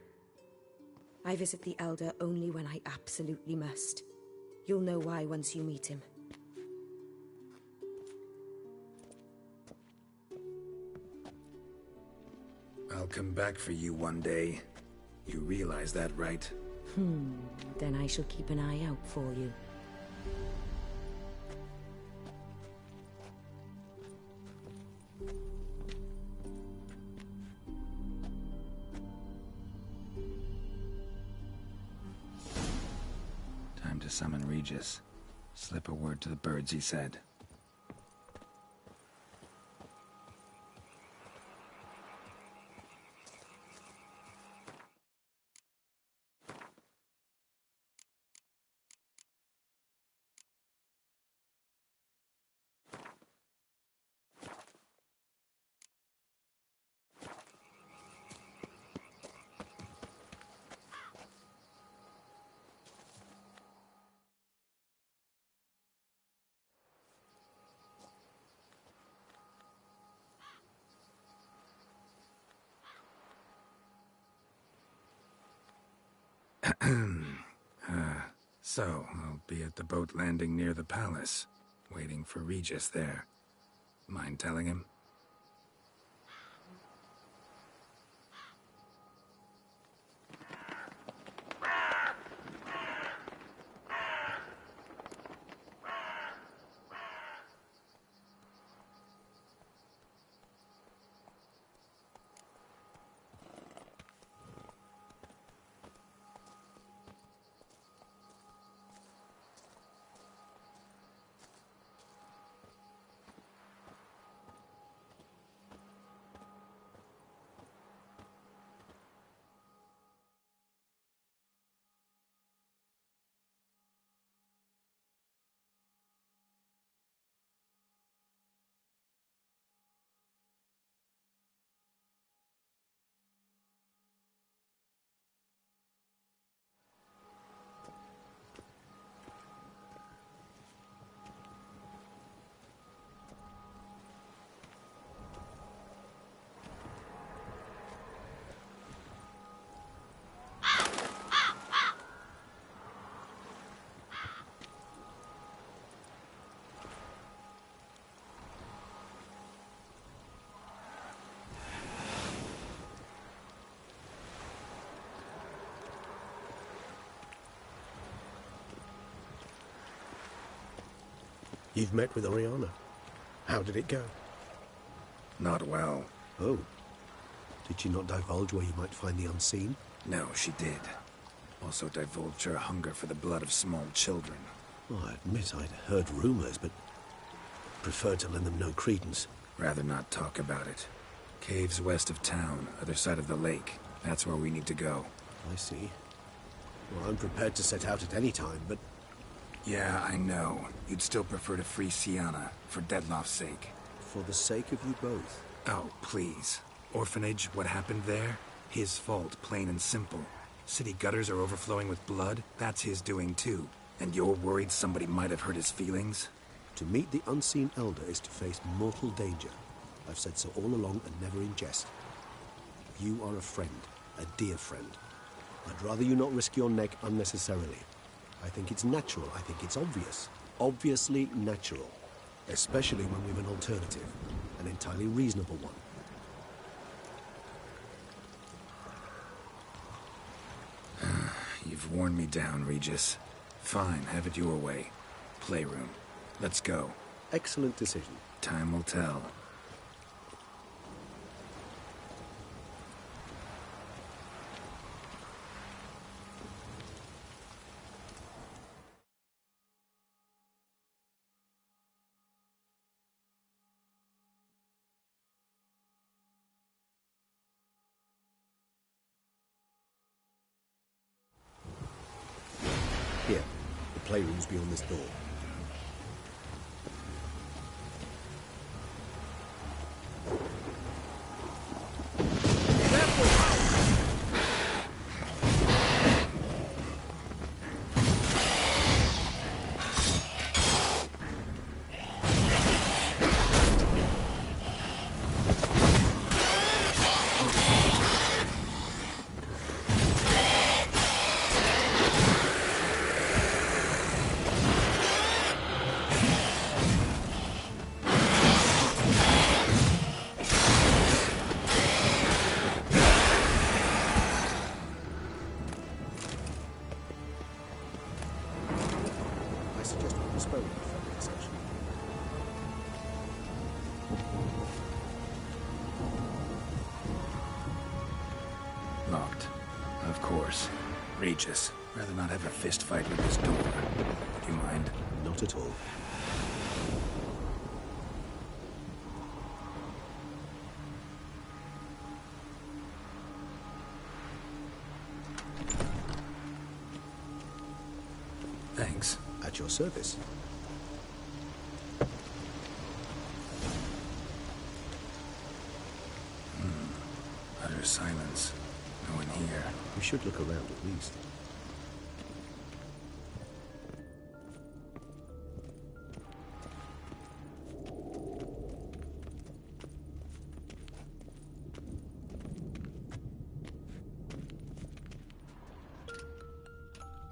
I visit the Elder only when I absolutely must. You'll know why once you meet him. I'll come back for you one day. You realize that, right? Then I shall keep an eye out for you. Time to summon Regis. Slip a word to the birds, he said. So, I'll be at the boat landing near the palace, waiting for Regis there. Mind telling him? You've met with Oriana. How did it go? Not well. Oh. Did she not divulge where you might find the unseen? No, she did. Also divulged her hunger for the blood of small children. Well, I admit I'd heard rumors, but preferred to lend them no credence. Rather not talk about it. Caves west of town, other side of the lake. That's where we need to go. I see. Well, I'm prepared to set out at any time, but... Yeah, I know. You'd still prefer to free Sienna, for Dettloff's sake. For the sake of you both. Oh, please. Orphanage, what happened there? His fault, plain and simple. City gutters are overflowing with blood. That's his doing too. And you're worried somebody might have hurt his feelings? To meet the unseen elder is to face mortal danger. I've said so all along and never in jest. You are a friend, a dear friend. I'd rather you not risk your neck unnecessarily. I think it's natural, I think it's obvious. Obviously natural. Especially when we've an alternative. An entirely reasonable one. You've worn me down, Regis. Fine, have it your way. Playroom. Let's go. Excellent decision. Time will tell. Here, the playroom's beyond this door. suggest we postpone the further discussion. Locked. Of course. Regis. Rather not have a fist fight with this door. Do you mind? Not at all. Thanks. At your service. Utter silence. No one here. We should look around at least.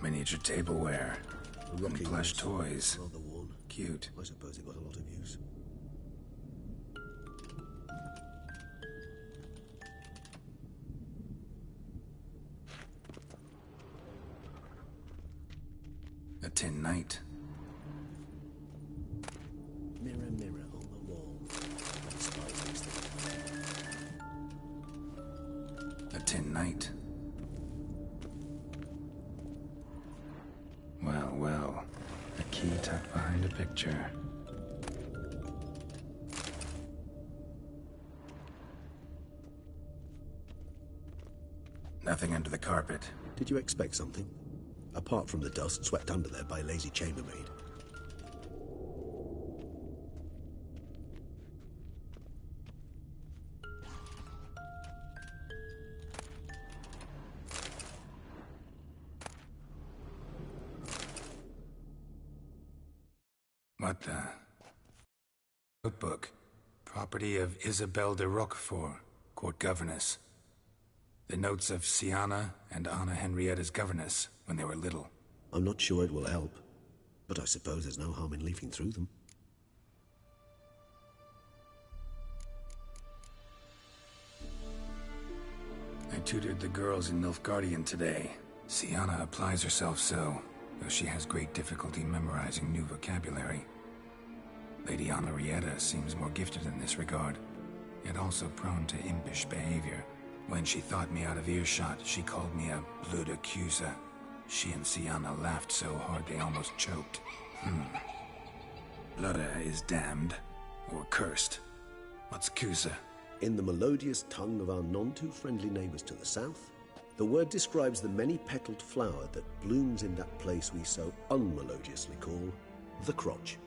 Miniature tableware. A And rocking plush horse, toys. rather worn. Cute. I suppose it got a lot of use. A tin knight. Mirror, mirror on the wall. A tin knight. Well, well. A key tucked behind a picture. Nothing under the carpet. Did you expect something? Apart from the dust swept under there by a lazy chambermaid. What the? Notebook. Property of Isabelle de Roquefort, court governess. The notes of Siana and Anna Henrietta's governess when they were little. I'm not sure it will help, but I suppose there's no harm in leafing through them. I tutored the girls in Nilfgaardian today. Siana applies herself so, though she has great difficulty memorizing new vocabulary. Lady Henrietta seems more gifted in this regard, yet also prone to impish behavior. When she thought me out of earshot, she called me a blood accuser. She and Siana laughed so hard they almost choked. Blood is damned, or cursed. What's accuser? In the melodious tongue of our none-too-friendly neighbours to the south, the word describes the many-petalled flower that blooms in that place we so unmelodiously call the crotch.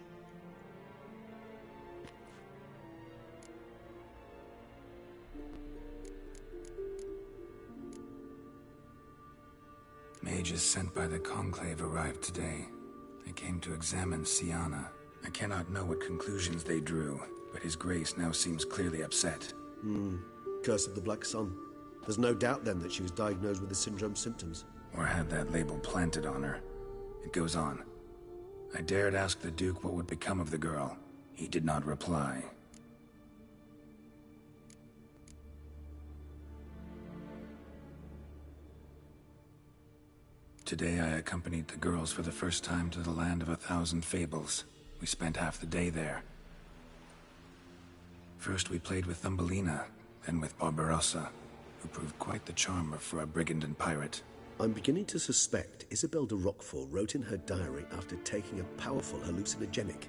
Mages sent by the Conclave arrived today. They came to examine Siana. I cannot know what conclusions they drew, but His Grace now seems clearly upset. Curse of the Black Sun. There's no doubt then that she was diagnosed with the syndrome symptoms. Or had that label planted on her. It goes on. I dared ask the Duke what would become of the girl. He did not reply. Today I accompanied the girls for the first time to the land of 1,000 fables. We spent half the day there. First we played with Thumbelina, then with Barbarossa, who proved quite the charmer for a brigand and pirate. I'm beginning to suspect Isabelle de Roquefort wrote in her diary after taking a powerful hallucinogenic.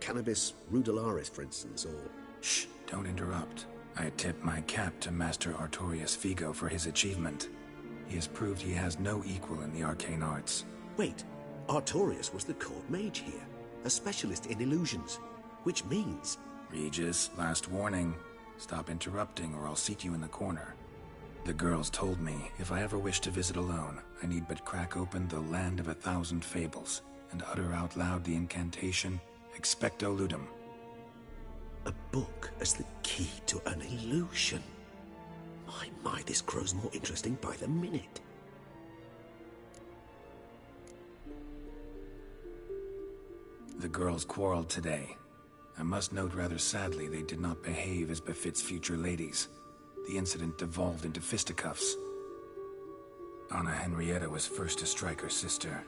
Cannabis rudelaris, for instance, or... Shh, don't interrupt. I tip my cap to Master Artorius Figo for his achievement. He has proved he has no equal in the arcane arts. Wait, Artorius was the court mage here, a specialist in illusions, which means... Regis, last warning. Stop interrupting or I'll seat you in the corner. The girls told me if I ever wish to visit alone, I need but crack open the land of 1,000 fables and utter out loud the incantation, Expecto Ludum. A book as the key to an illusion. My, this grows more interesting by the minute. The girls quarreled today. I must note rather sadly they did not behave as befits future ladies. The incident devolved into fisticuffs. Anna Henrietta was first to strike her sister.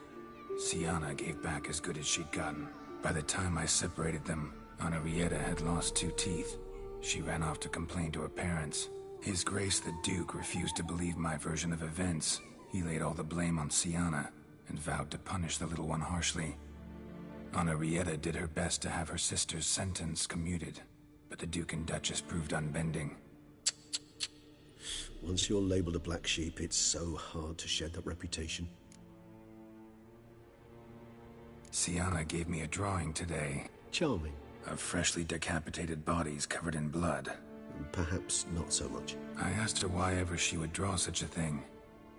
Sienna gave back as good as she'd gotten. By the time I separated them, Henrietta had lost 2 teeth. She ran off to complain to her parents. His Grace the Duke refused to believe my version of events. He laid all the blame on Sienna and vowed to punish the little one harshly. Henrietta did her best to have her sister's sentence commuted, but the Duke and Duchess proved unbending. Once you're labeled a black sheep, it's so hard to shed that reputation. Sienna gave me a drawing today. Charming. Of freshly decapitated bodies covered in blood. Perhaps not so much. I asked her why ever she would draw such a thing.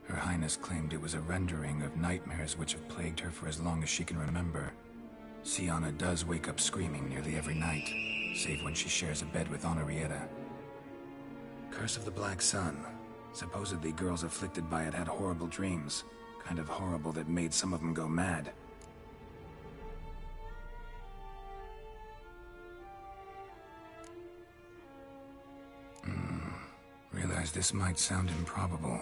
Her Highness claimed it was a rendering of nightmares which have plagued her for as long as she can remember. Sienna does wake up screaming nearly every night, save when she shares a bed with Henrietta. Curse of the Black Sun. Supposedly girls afflicted by it had horrible dreams. Kind of horrible that made some of them go mad. Realize this might sound improbable,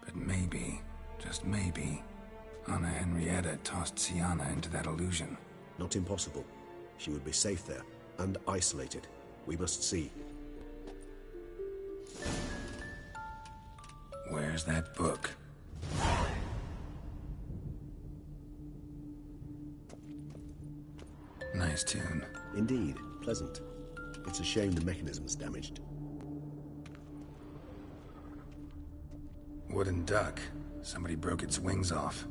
but maybe, just maybe, Anna Henrietta tossed Sienna into that illusion. Not impossible. She would be safe there, and isolated. We must see. Where's that book? Nice tune. Indeed, pleasant. It's a shame the mechanism's damaged. Wooden duck. Somebody broke its wings off.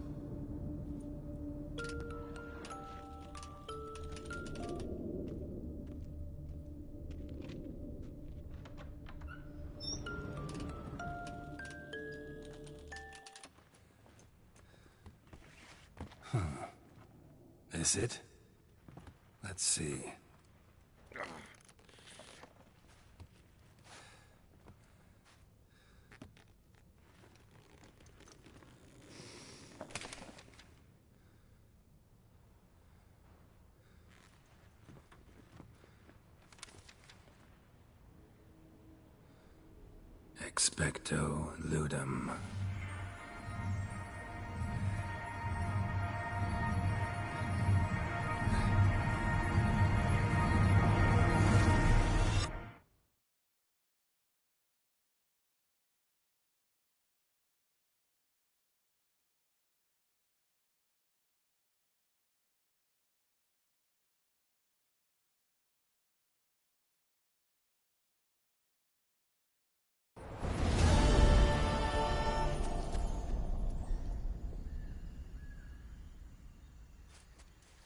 This it? Let's see. Expecto ludum.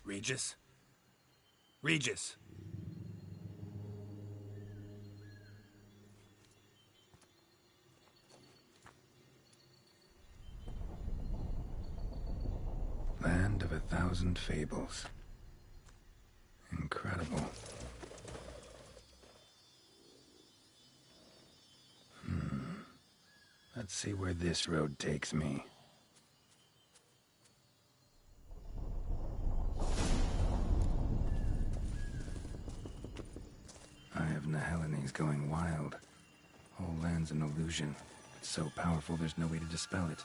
Regis? Regis! Land of 1,000 fables. Incredible. Let's see where this road takes me. Eye of Nehelines going wild. Whole land's an illusion. It's so powerful there's no way to dispel it.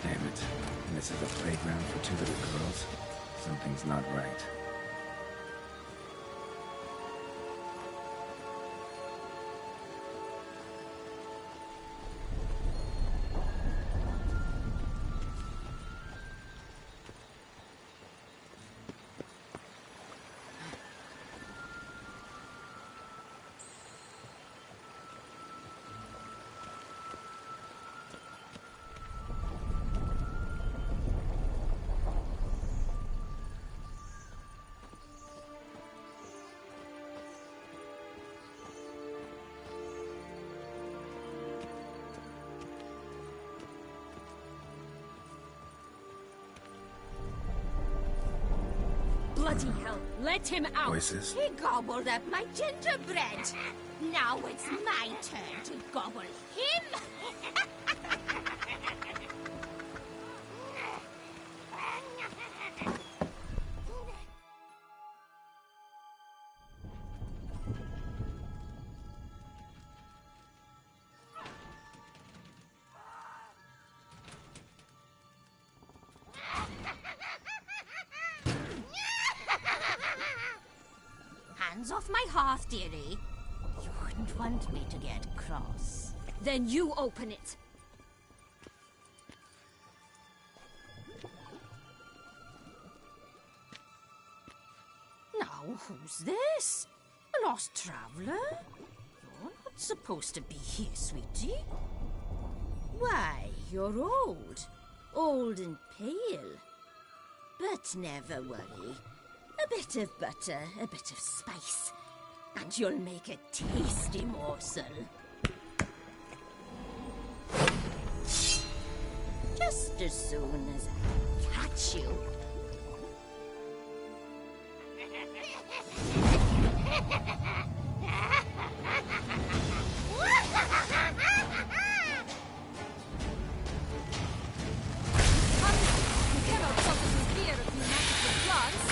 Damn it. And this is a playground for two little girls? Something's not right. Bloody hell, let him out! Voices? He gobbled up my gingerbread. Now it's my turn to gobble him! Hands off my hearth, dearie. You wouldn't want me to get cross. Then you open it. Now, who's this? A lost traveler? You're not supposed to be here, sweetie. Why, you're old. Old and pale. But never worry. A bit of butter, a bit of spice, and you'll make a tasty morsel. Just as soon as I catch you. You cannot focus in fear of you magical plants.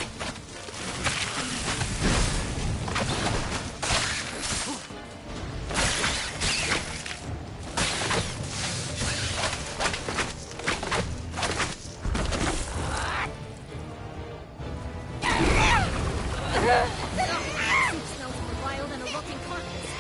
Smells more wild than a rotting carcass.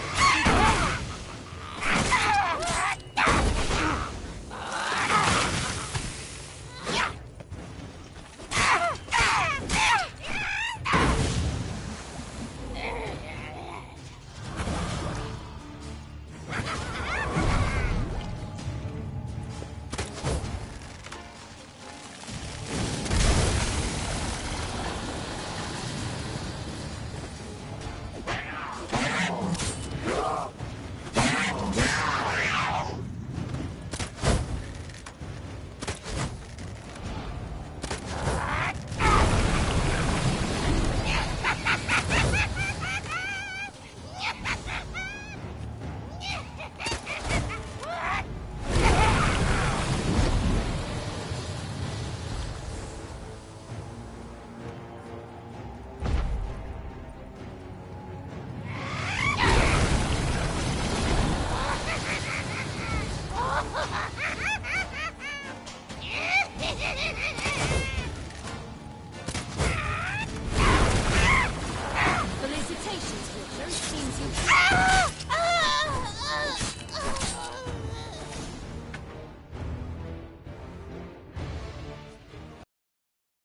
Felicitations, Witcher. It seems you...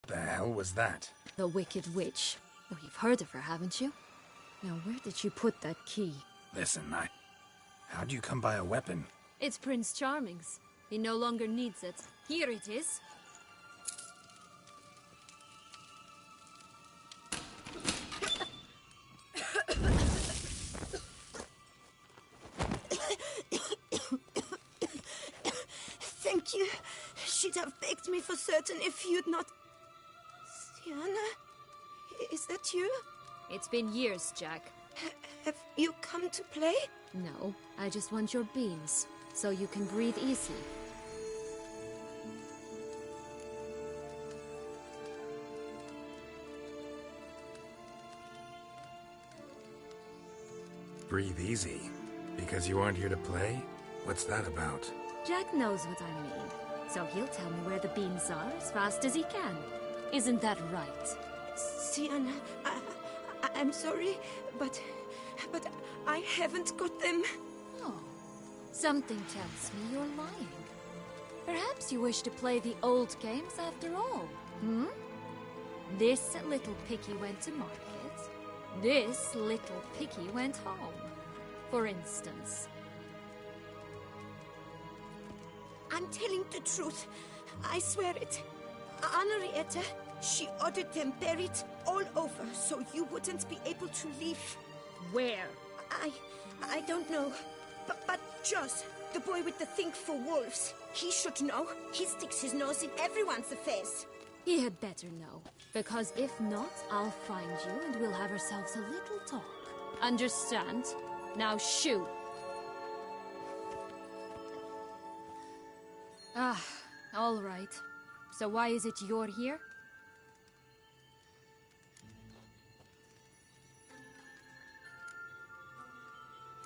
The hell was that? The Wicked Witch. Oh, you've heard of her, haven't you? Now, where did you put that key? Listen, how'd you come by a weapon? It's Prince Charming's. He no longer needs it. Here it is. Thank you. She'd have begged me for certain if you'd not... Sienna? Is that you? It's been years, Jack. Have you come to play? No, I just want your beans, so you can breathe easily. Breathe easy? Because you aren't here to play? What's that about? Jack knows what I mean. So he'll tell me where the beans are as fast as he can. Isn't that right? Sienna, I'm sorry, but I haven't got them. Oh, something tells me you're lying. Perhaps you wish to play the old games after all, hmm? This little piggy went to market. This little piggy went home, for instance. I'm telling the truth. I swear it. Henrietta, she ordered them buried all over so you wouldn't be able to leave. Where? I don't know. But Joss, the boy with the thing for wolves, he should know. He sticks his nose in everyone's affairs. He had better know. Because if not, I'll find you and we'll have ourselves a little talk. Understand? Now shoo! Ah, all right. So why is it you're here?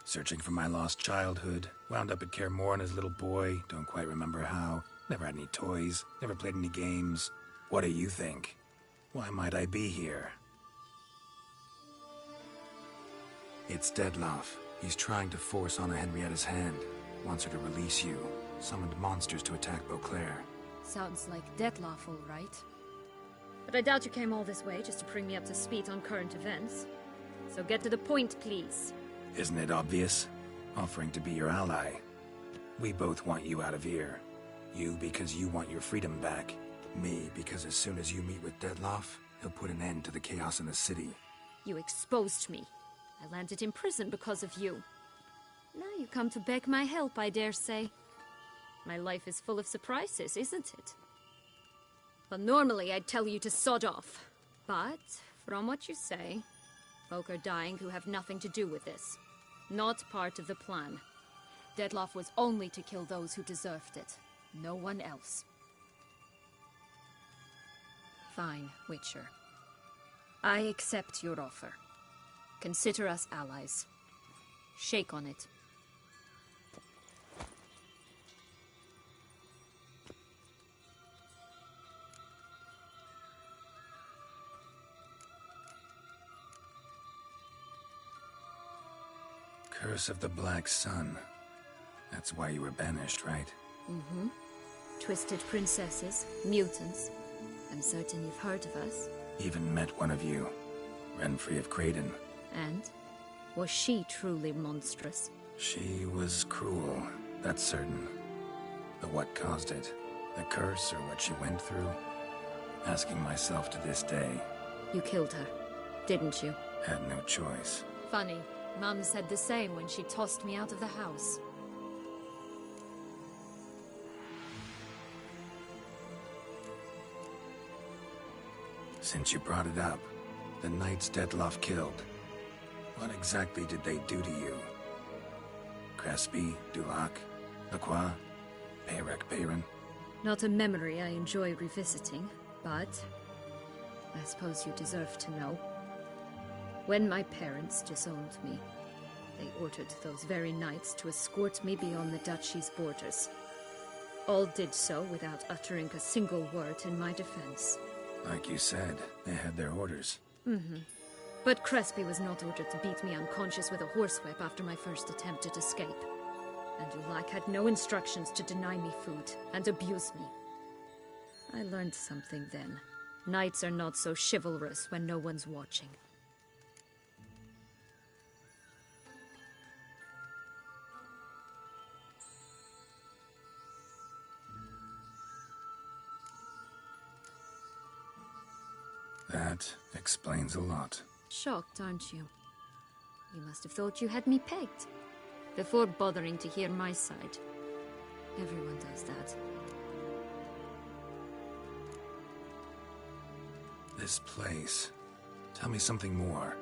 Searching for my lost childhood. Wound up at Kaer Morhen as a little boy. Don't quite remember how. Never had any toys. Never played any games. What do you think? Why might I be here? It's Dettlaff. He's trying to force Anna Henrietta's hand. Wants her to release you. Summoned monsters to attack Beauclair. Sounds like Dettlaff, all right. But I doubt you came all this way just to bring me up to speed on current events. So get to the point, please. Isn't it obvious? Offering to be your ally. We both want you out of here. You because you want your freedom back. Me because as soon as you meet with Dettlaff, he'll put an end to the chaos in the city. You exposed me. I landed in prison because of you. Now you come to beg my help, I dare say. My life is full of surprises, isn't it? Well, normally I'd tell you to sod off. But, from what you say, folk are dying who have nothing to do with this. Not part of the plan. Dettlaff was only to kill those who deserved it. No one else. Fine, Witcher. I accept your offer. Consider us allies. Shake on it. Curse of the Black Sun. That's why you were banished, right? Mm-hmm. Twisted princesses, mutants. I'm certain you've heard of us. Even met one of you. Renfrey of Craden. And? Was she truly monstrous? She was cruel, that's certain. But what caused it? The curse or what she went through? Asking myself to this day. You killed her, didn't you? Had no choice. Funny. Mum said the same when she tossed me out of the house. Since you brought it up, the knights Dettlaff killed. What exactly did they do to you? Crespi, Dulac, Lacroix, Peyrek Peyron? Not a memory I enjoy revisiting, but I suppose you deserve to know. When my parents disowned me, they ordered those very knights to escort me beyond the duchy's borders. All did so without uttering a single word in my defense. Like you said, they had their orders. Mm-hmm. But Crespi was not ordered to beat me unconscious with a horsewhip after my first attempt at escape. And Dulac had no instructions to deny me food and abuse me. I learned something then. Knights are not so chivalrous when no one's watching. That explains a lot. Shocked, aren't you? You must have thought you had me pegged. Before bothering to hear my side. Everyone does that. This place. Tell me something more.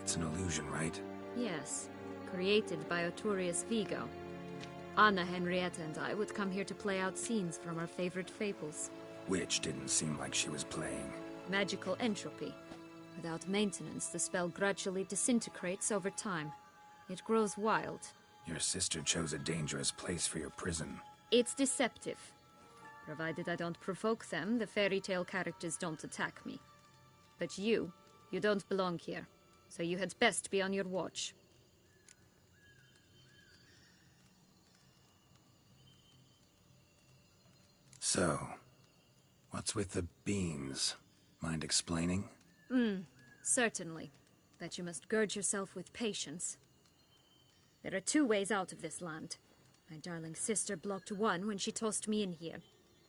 It's an illusion, right? Yes. Created by Arturius Vigo. Anna Henrietta and I would come here to play out scenes from our favorite fables. Which didn't seem like she was playing. Magical entropy. Without maintenance, the spell gradually disintegrates over time. It grows wild. Your sister chose a dangerous place for your prison. It's deceptive. Provided I don't provoke them, the fairy tale characters don't attack me. But you don't belong here, so you had best be on your watch. So, what's with the beans? Mind explaining? Certainly. That you must gird yourself with patience. There are 2 ways out of this land. My darling sister blocked one when she tossed me in here.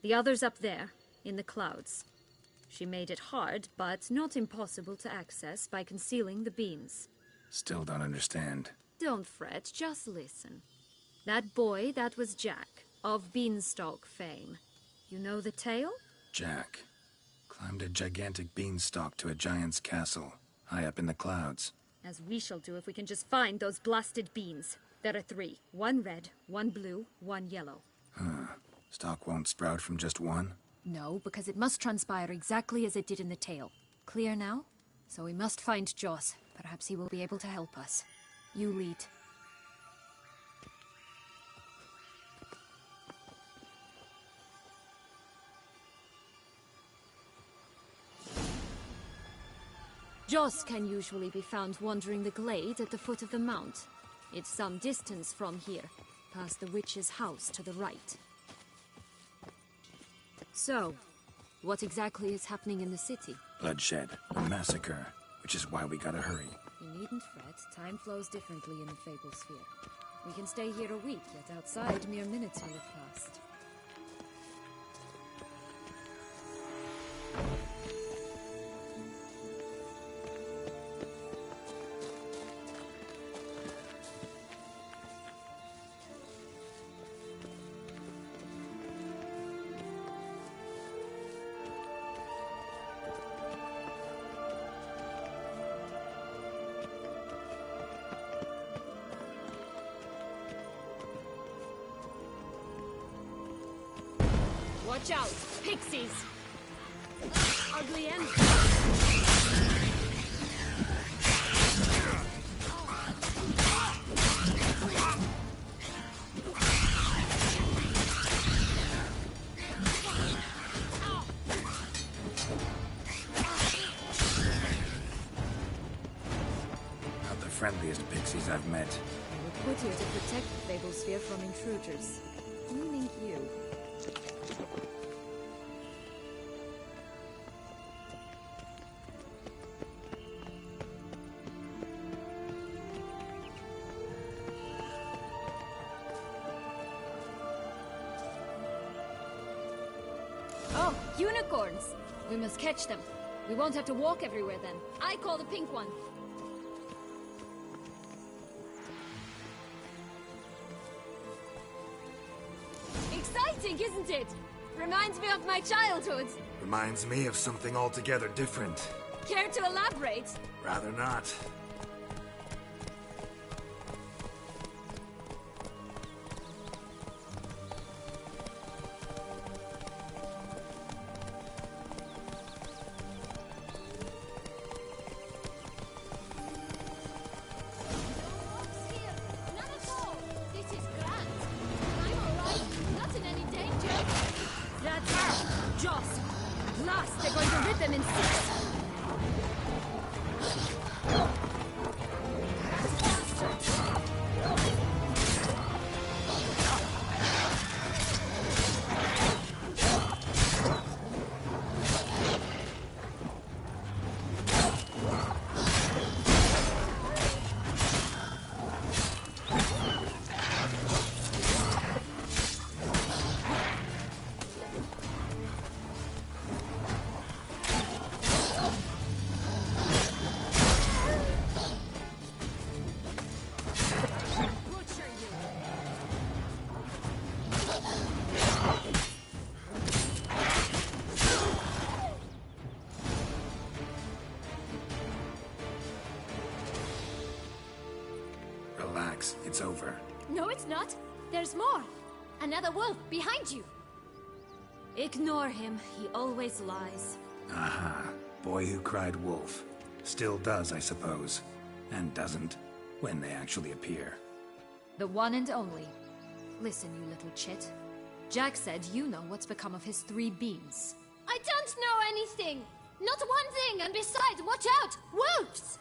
The other's up there, in the clouds. She made it hard, but not impossible to access by concealing the beans. Still don't understand. Don't fret, just listen. That boy, that was Jack, of Beanstalk fame. You know the tale? Jack climbed a gigantic beanstalk to a giant's castle, high up in the clouds. As we shall do if we can just find those blasted beans. There are 3. 1 red, 1 blue, 1 yellow. Stalk won't sprout from just one? No, because it must transpire exactly as it did in the tale. Clear now? So we must find Joss. Perhaps he will be able to help us. You lead. Joss can usually be found wandering the glade at the foot of the mount. It's some distance from here, past the witch's house to the right. So, what exactly is happening in the city? Bloodshed, a massacre, which is why we gotta hurry. You needn't fret. Time flows differently in the Fable Sphere. We can stay here a week, yet outside mere minutes will have passed. Watch out! Pixies! Ugly end! Not the friendliest pixies I've met. I were put here to protect the Fable Sphere from intruders. Meaning you. Oh, unicorns! We must catch them. We won't have to walk everywhere then. I call the pink one. Exciting, isn't it? Reminds me of my childhood. Reminds me of something altogether different. Care to elaborate? Rather not. Relax, it's over. No, it's not. There's more. Another wolf behind you. Ignore him. He always lies. Aha. Boy who cried wolf. Still does, I suppose. And doesn't, when they actually appear. The one and only. Listen, you little chit. Jack said you know what's become of his 3 beans. I don't know anything! Not one thing, and besides, watch out! Wolves!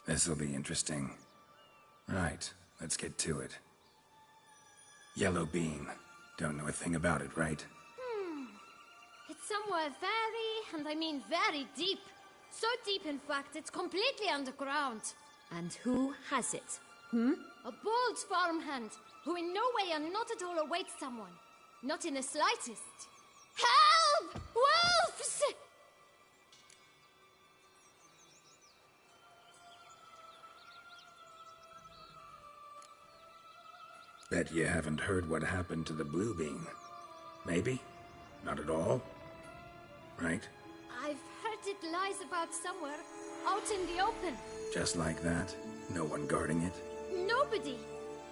This'll be interesting. Right, let's get to it. Yellow bean. Don't know a thing about it, right? It's somewhere very, and I mean very deep. So deep, in fact, it's completely underground. And who has it? A bold farmhand, who in no way and not at all awaits someone. Not in the slightest. Help! Wolves! Bet you haven't heard what happened to the blue bean. Maybe? Not at all? Right? I've heard it lies about somewhere, out in the open. Just like that? No one guarding it? Nobody.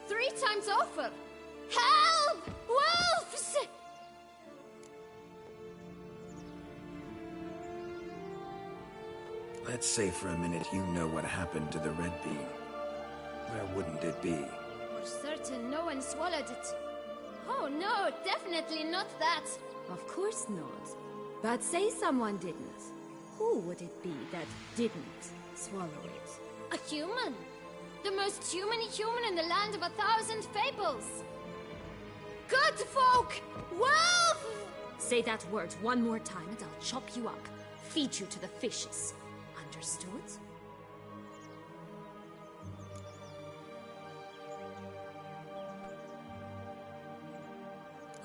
3 times over. Help! Wolves! Let's say for a minute you know what happened to the red bean. Where wouldn't it be? For certain, no one swallowed it. Oh no, definitely not that. Of course not. But say someone didn't. Who would it be that didn't swallow it? A human. The most human in the land of 1,000 fables. Good folk! Wolf! Say that word one more time and I'll chop you up. Feed you to the fishes. Understood?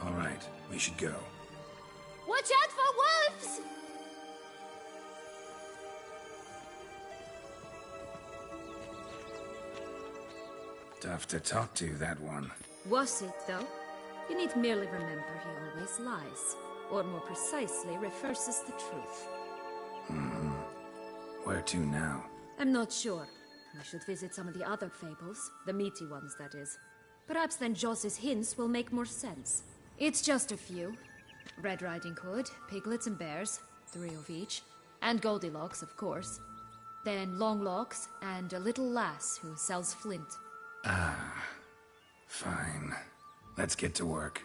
All right, we should go. Watch out for wolves! Tough to talk to, that one. Was it, though? You need merely remember he always lies. Or more precisely, reverses the truth. Where to now? I'm not sure. I should visit some of the other fables. The meaty ones, that is. Perhaps then Joss's hints will make more sense. It's just a few. Red Riding Hood, piglets and bears, 3 of each. And Goldilocks, of course. Then Longlocks, and a little lass who sells flint. Fine. Let's get to work.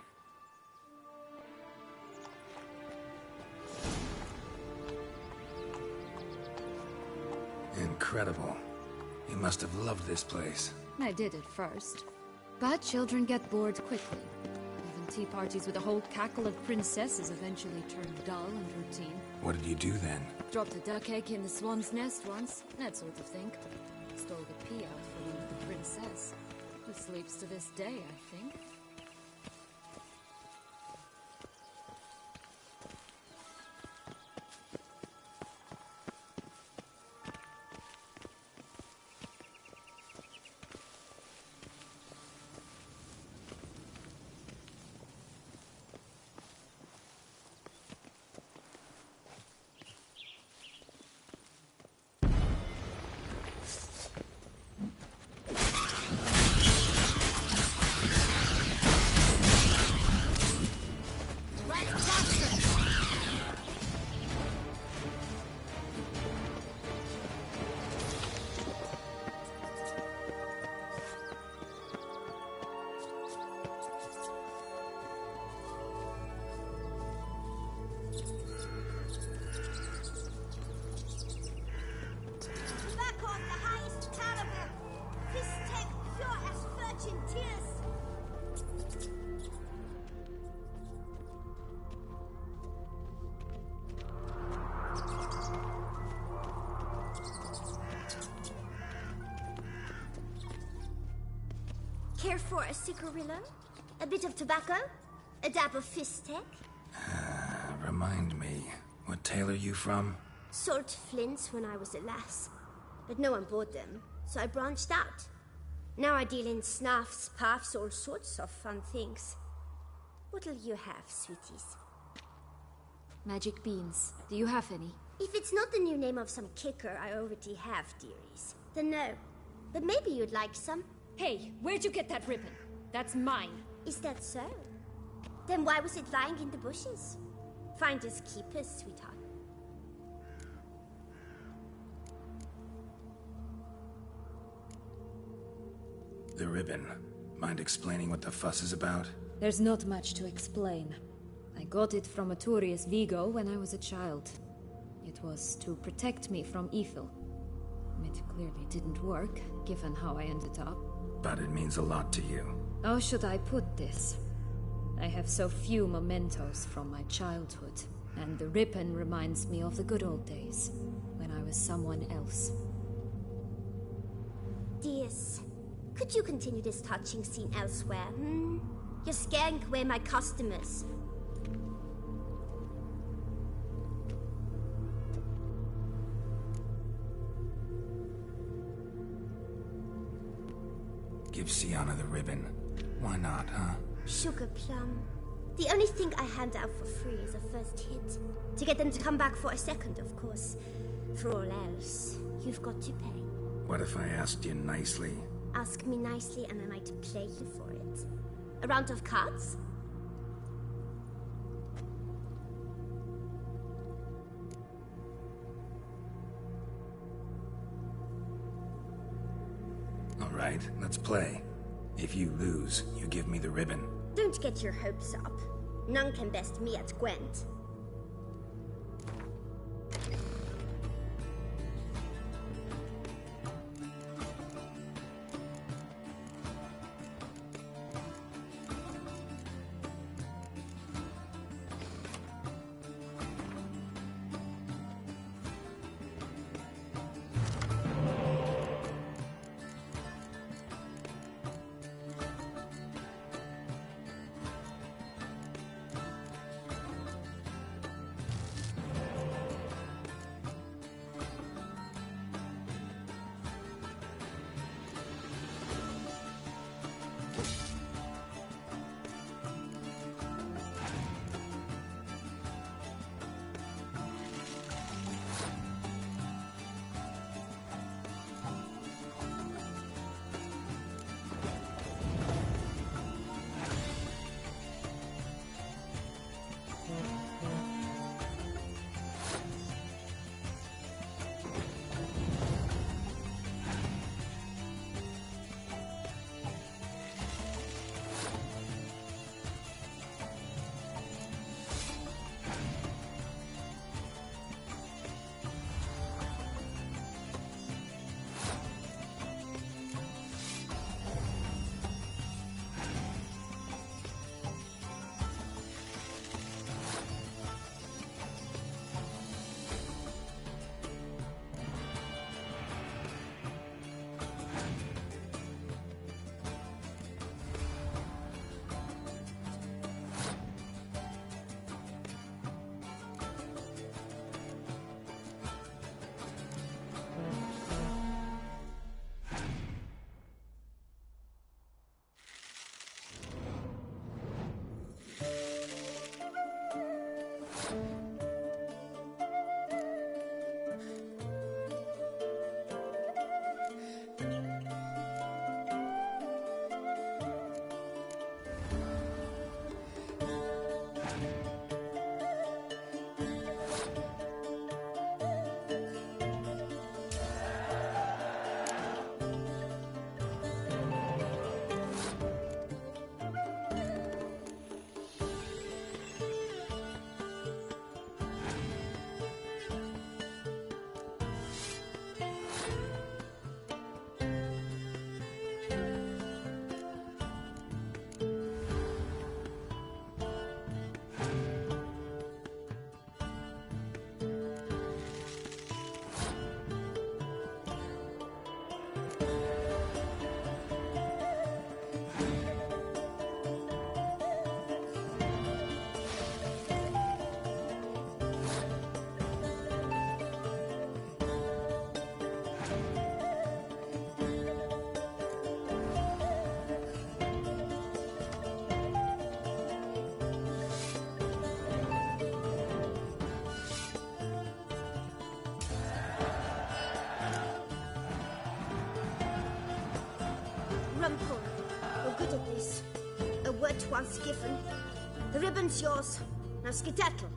Incredible. You must have loved this place. I did at first. But children get bored quickly. Even tea parties with a whole cackle of princesses eventually turn dull and routine. What did you do then? Dropped a duck egg in the swan's nest once, that sort of thing. Stole the pea out for one of the princess, who sleeps to this day, I think. Care for a cigarillo? A bit of tobacco? A dab of fistek? Remind me, what tale are you from? Sold flints when I was a lass. But no one bought them, so I branched out. Now I deal in snuffs, puffs, all sorts of fun things. What'll you have, sweeties? Magic beans. Do you have any? If it's not the new name of some kicker I already have, dearies, then no. But maybe you'd like some. Hey, where'd you get that ribbon? That's mine. Is that so? Then why was it lying in the bushes? Finders keepers, sweetheart. The ribbon. Mind explaining what the fuss is about? There's not much to explain. I got it from Aturius Vigo when I was a child. It was to protect me from evil. It clearly didn't work, given how I ended up. But it means a lot to you. How should I put this? I have so few mementos from my childhood, and the ribbon reminds me of the good old days, when I was someone else. Dears, could you continue this touching scene elsewhere, You're scaring away my customers. Give Sienna the ribbon. Why not, huh? Sugar plum. The only thing I hand out for free is a first hit. To get them to come back for a second, of course. For all else, you've got to pay. What if I asked you nicely? Ask me nicely and I might play you for it. A round of cards? All right, let's play. If you lose, you give me the ribbon. Don't get your hopes up. None can best me at Gwent. Rumpel, you're good at this. A word once given. The ribbon's yours. Now skedaddle.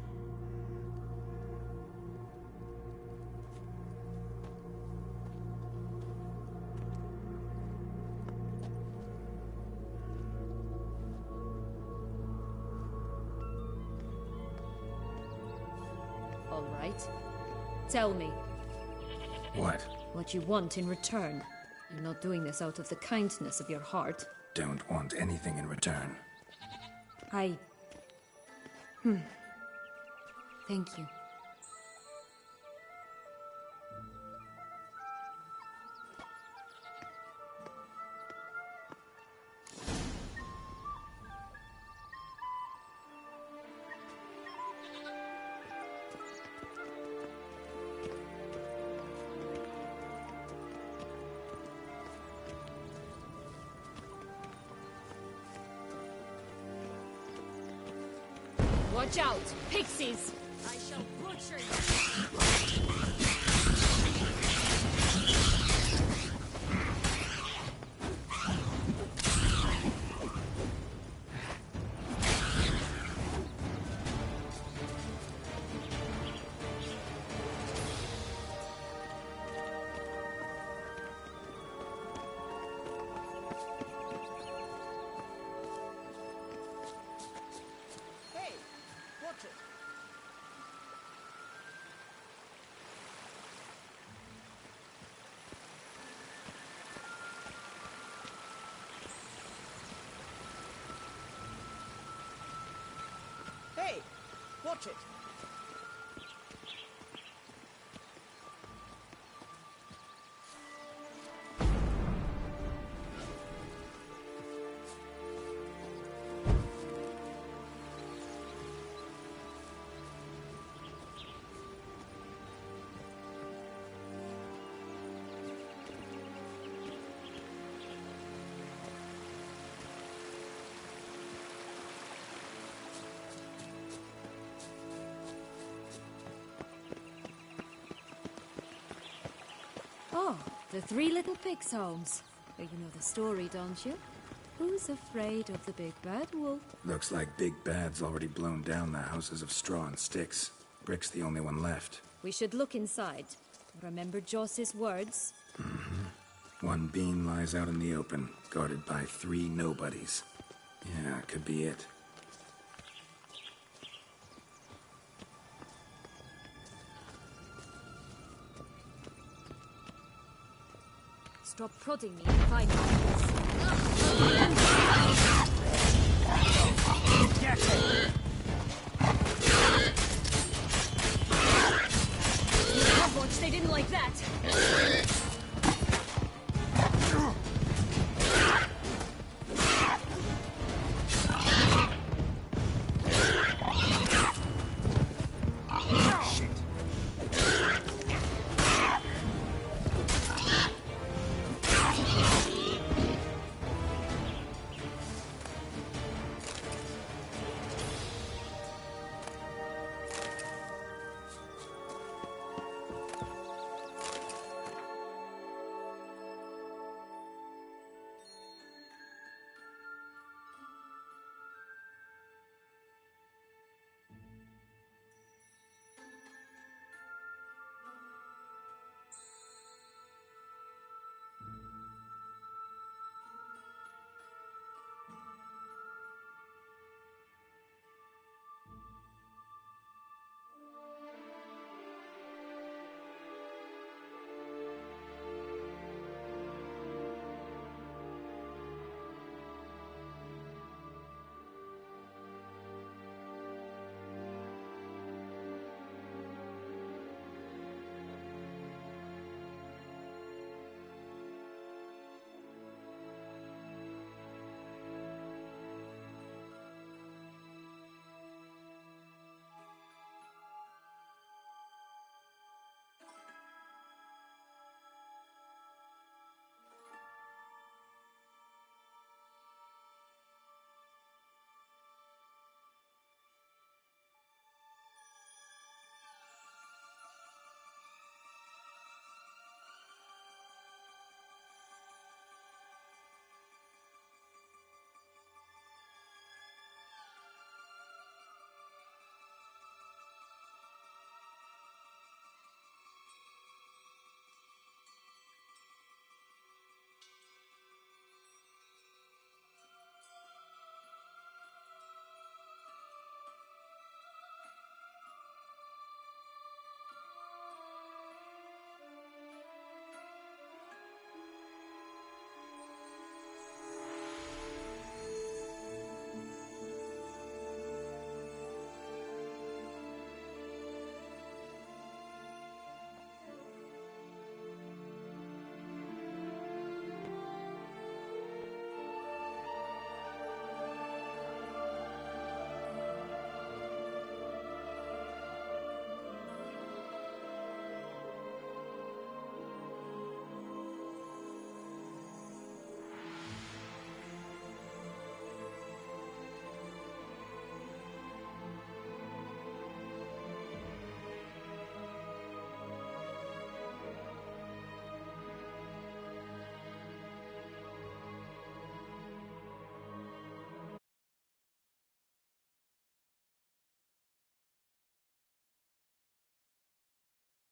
all right. Tell me. What? What you want in return. You're not doing this out of the kindness of your heart. Don't want anything in return. Thank you. Watch out! Pixies! I shall butcher you! Hey, watch it. Hey, watch it. Oh, the Three Little Pigs' homes. You know the story, don't you? Who's afraid of the big bad wolf? Looks like Big Bad's already blown down the houses of straw and sticks. Brick's the only one left. We should look inside. Remember Joss's words? One beam lies out in the open, guarded by 3 nobodies. Yeah, could be it. Stop prodding me and find my place.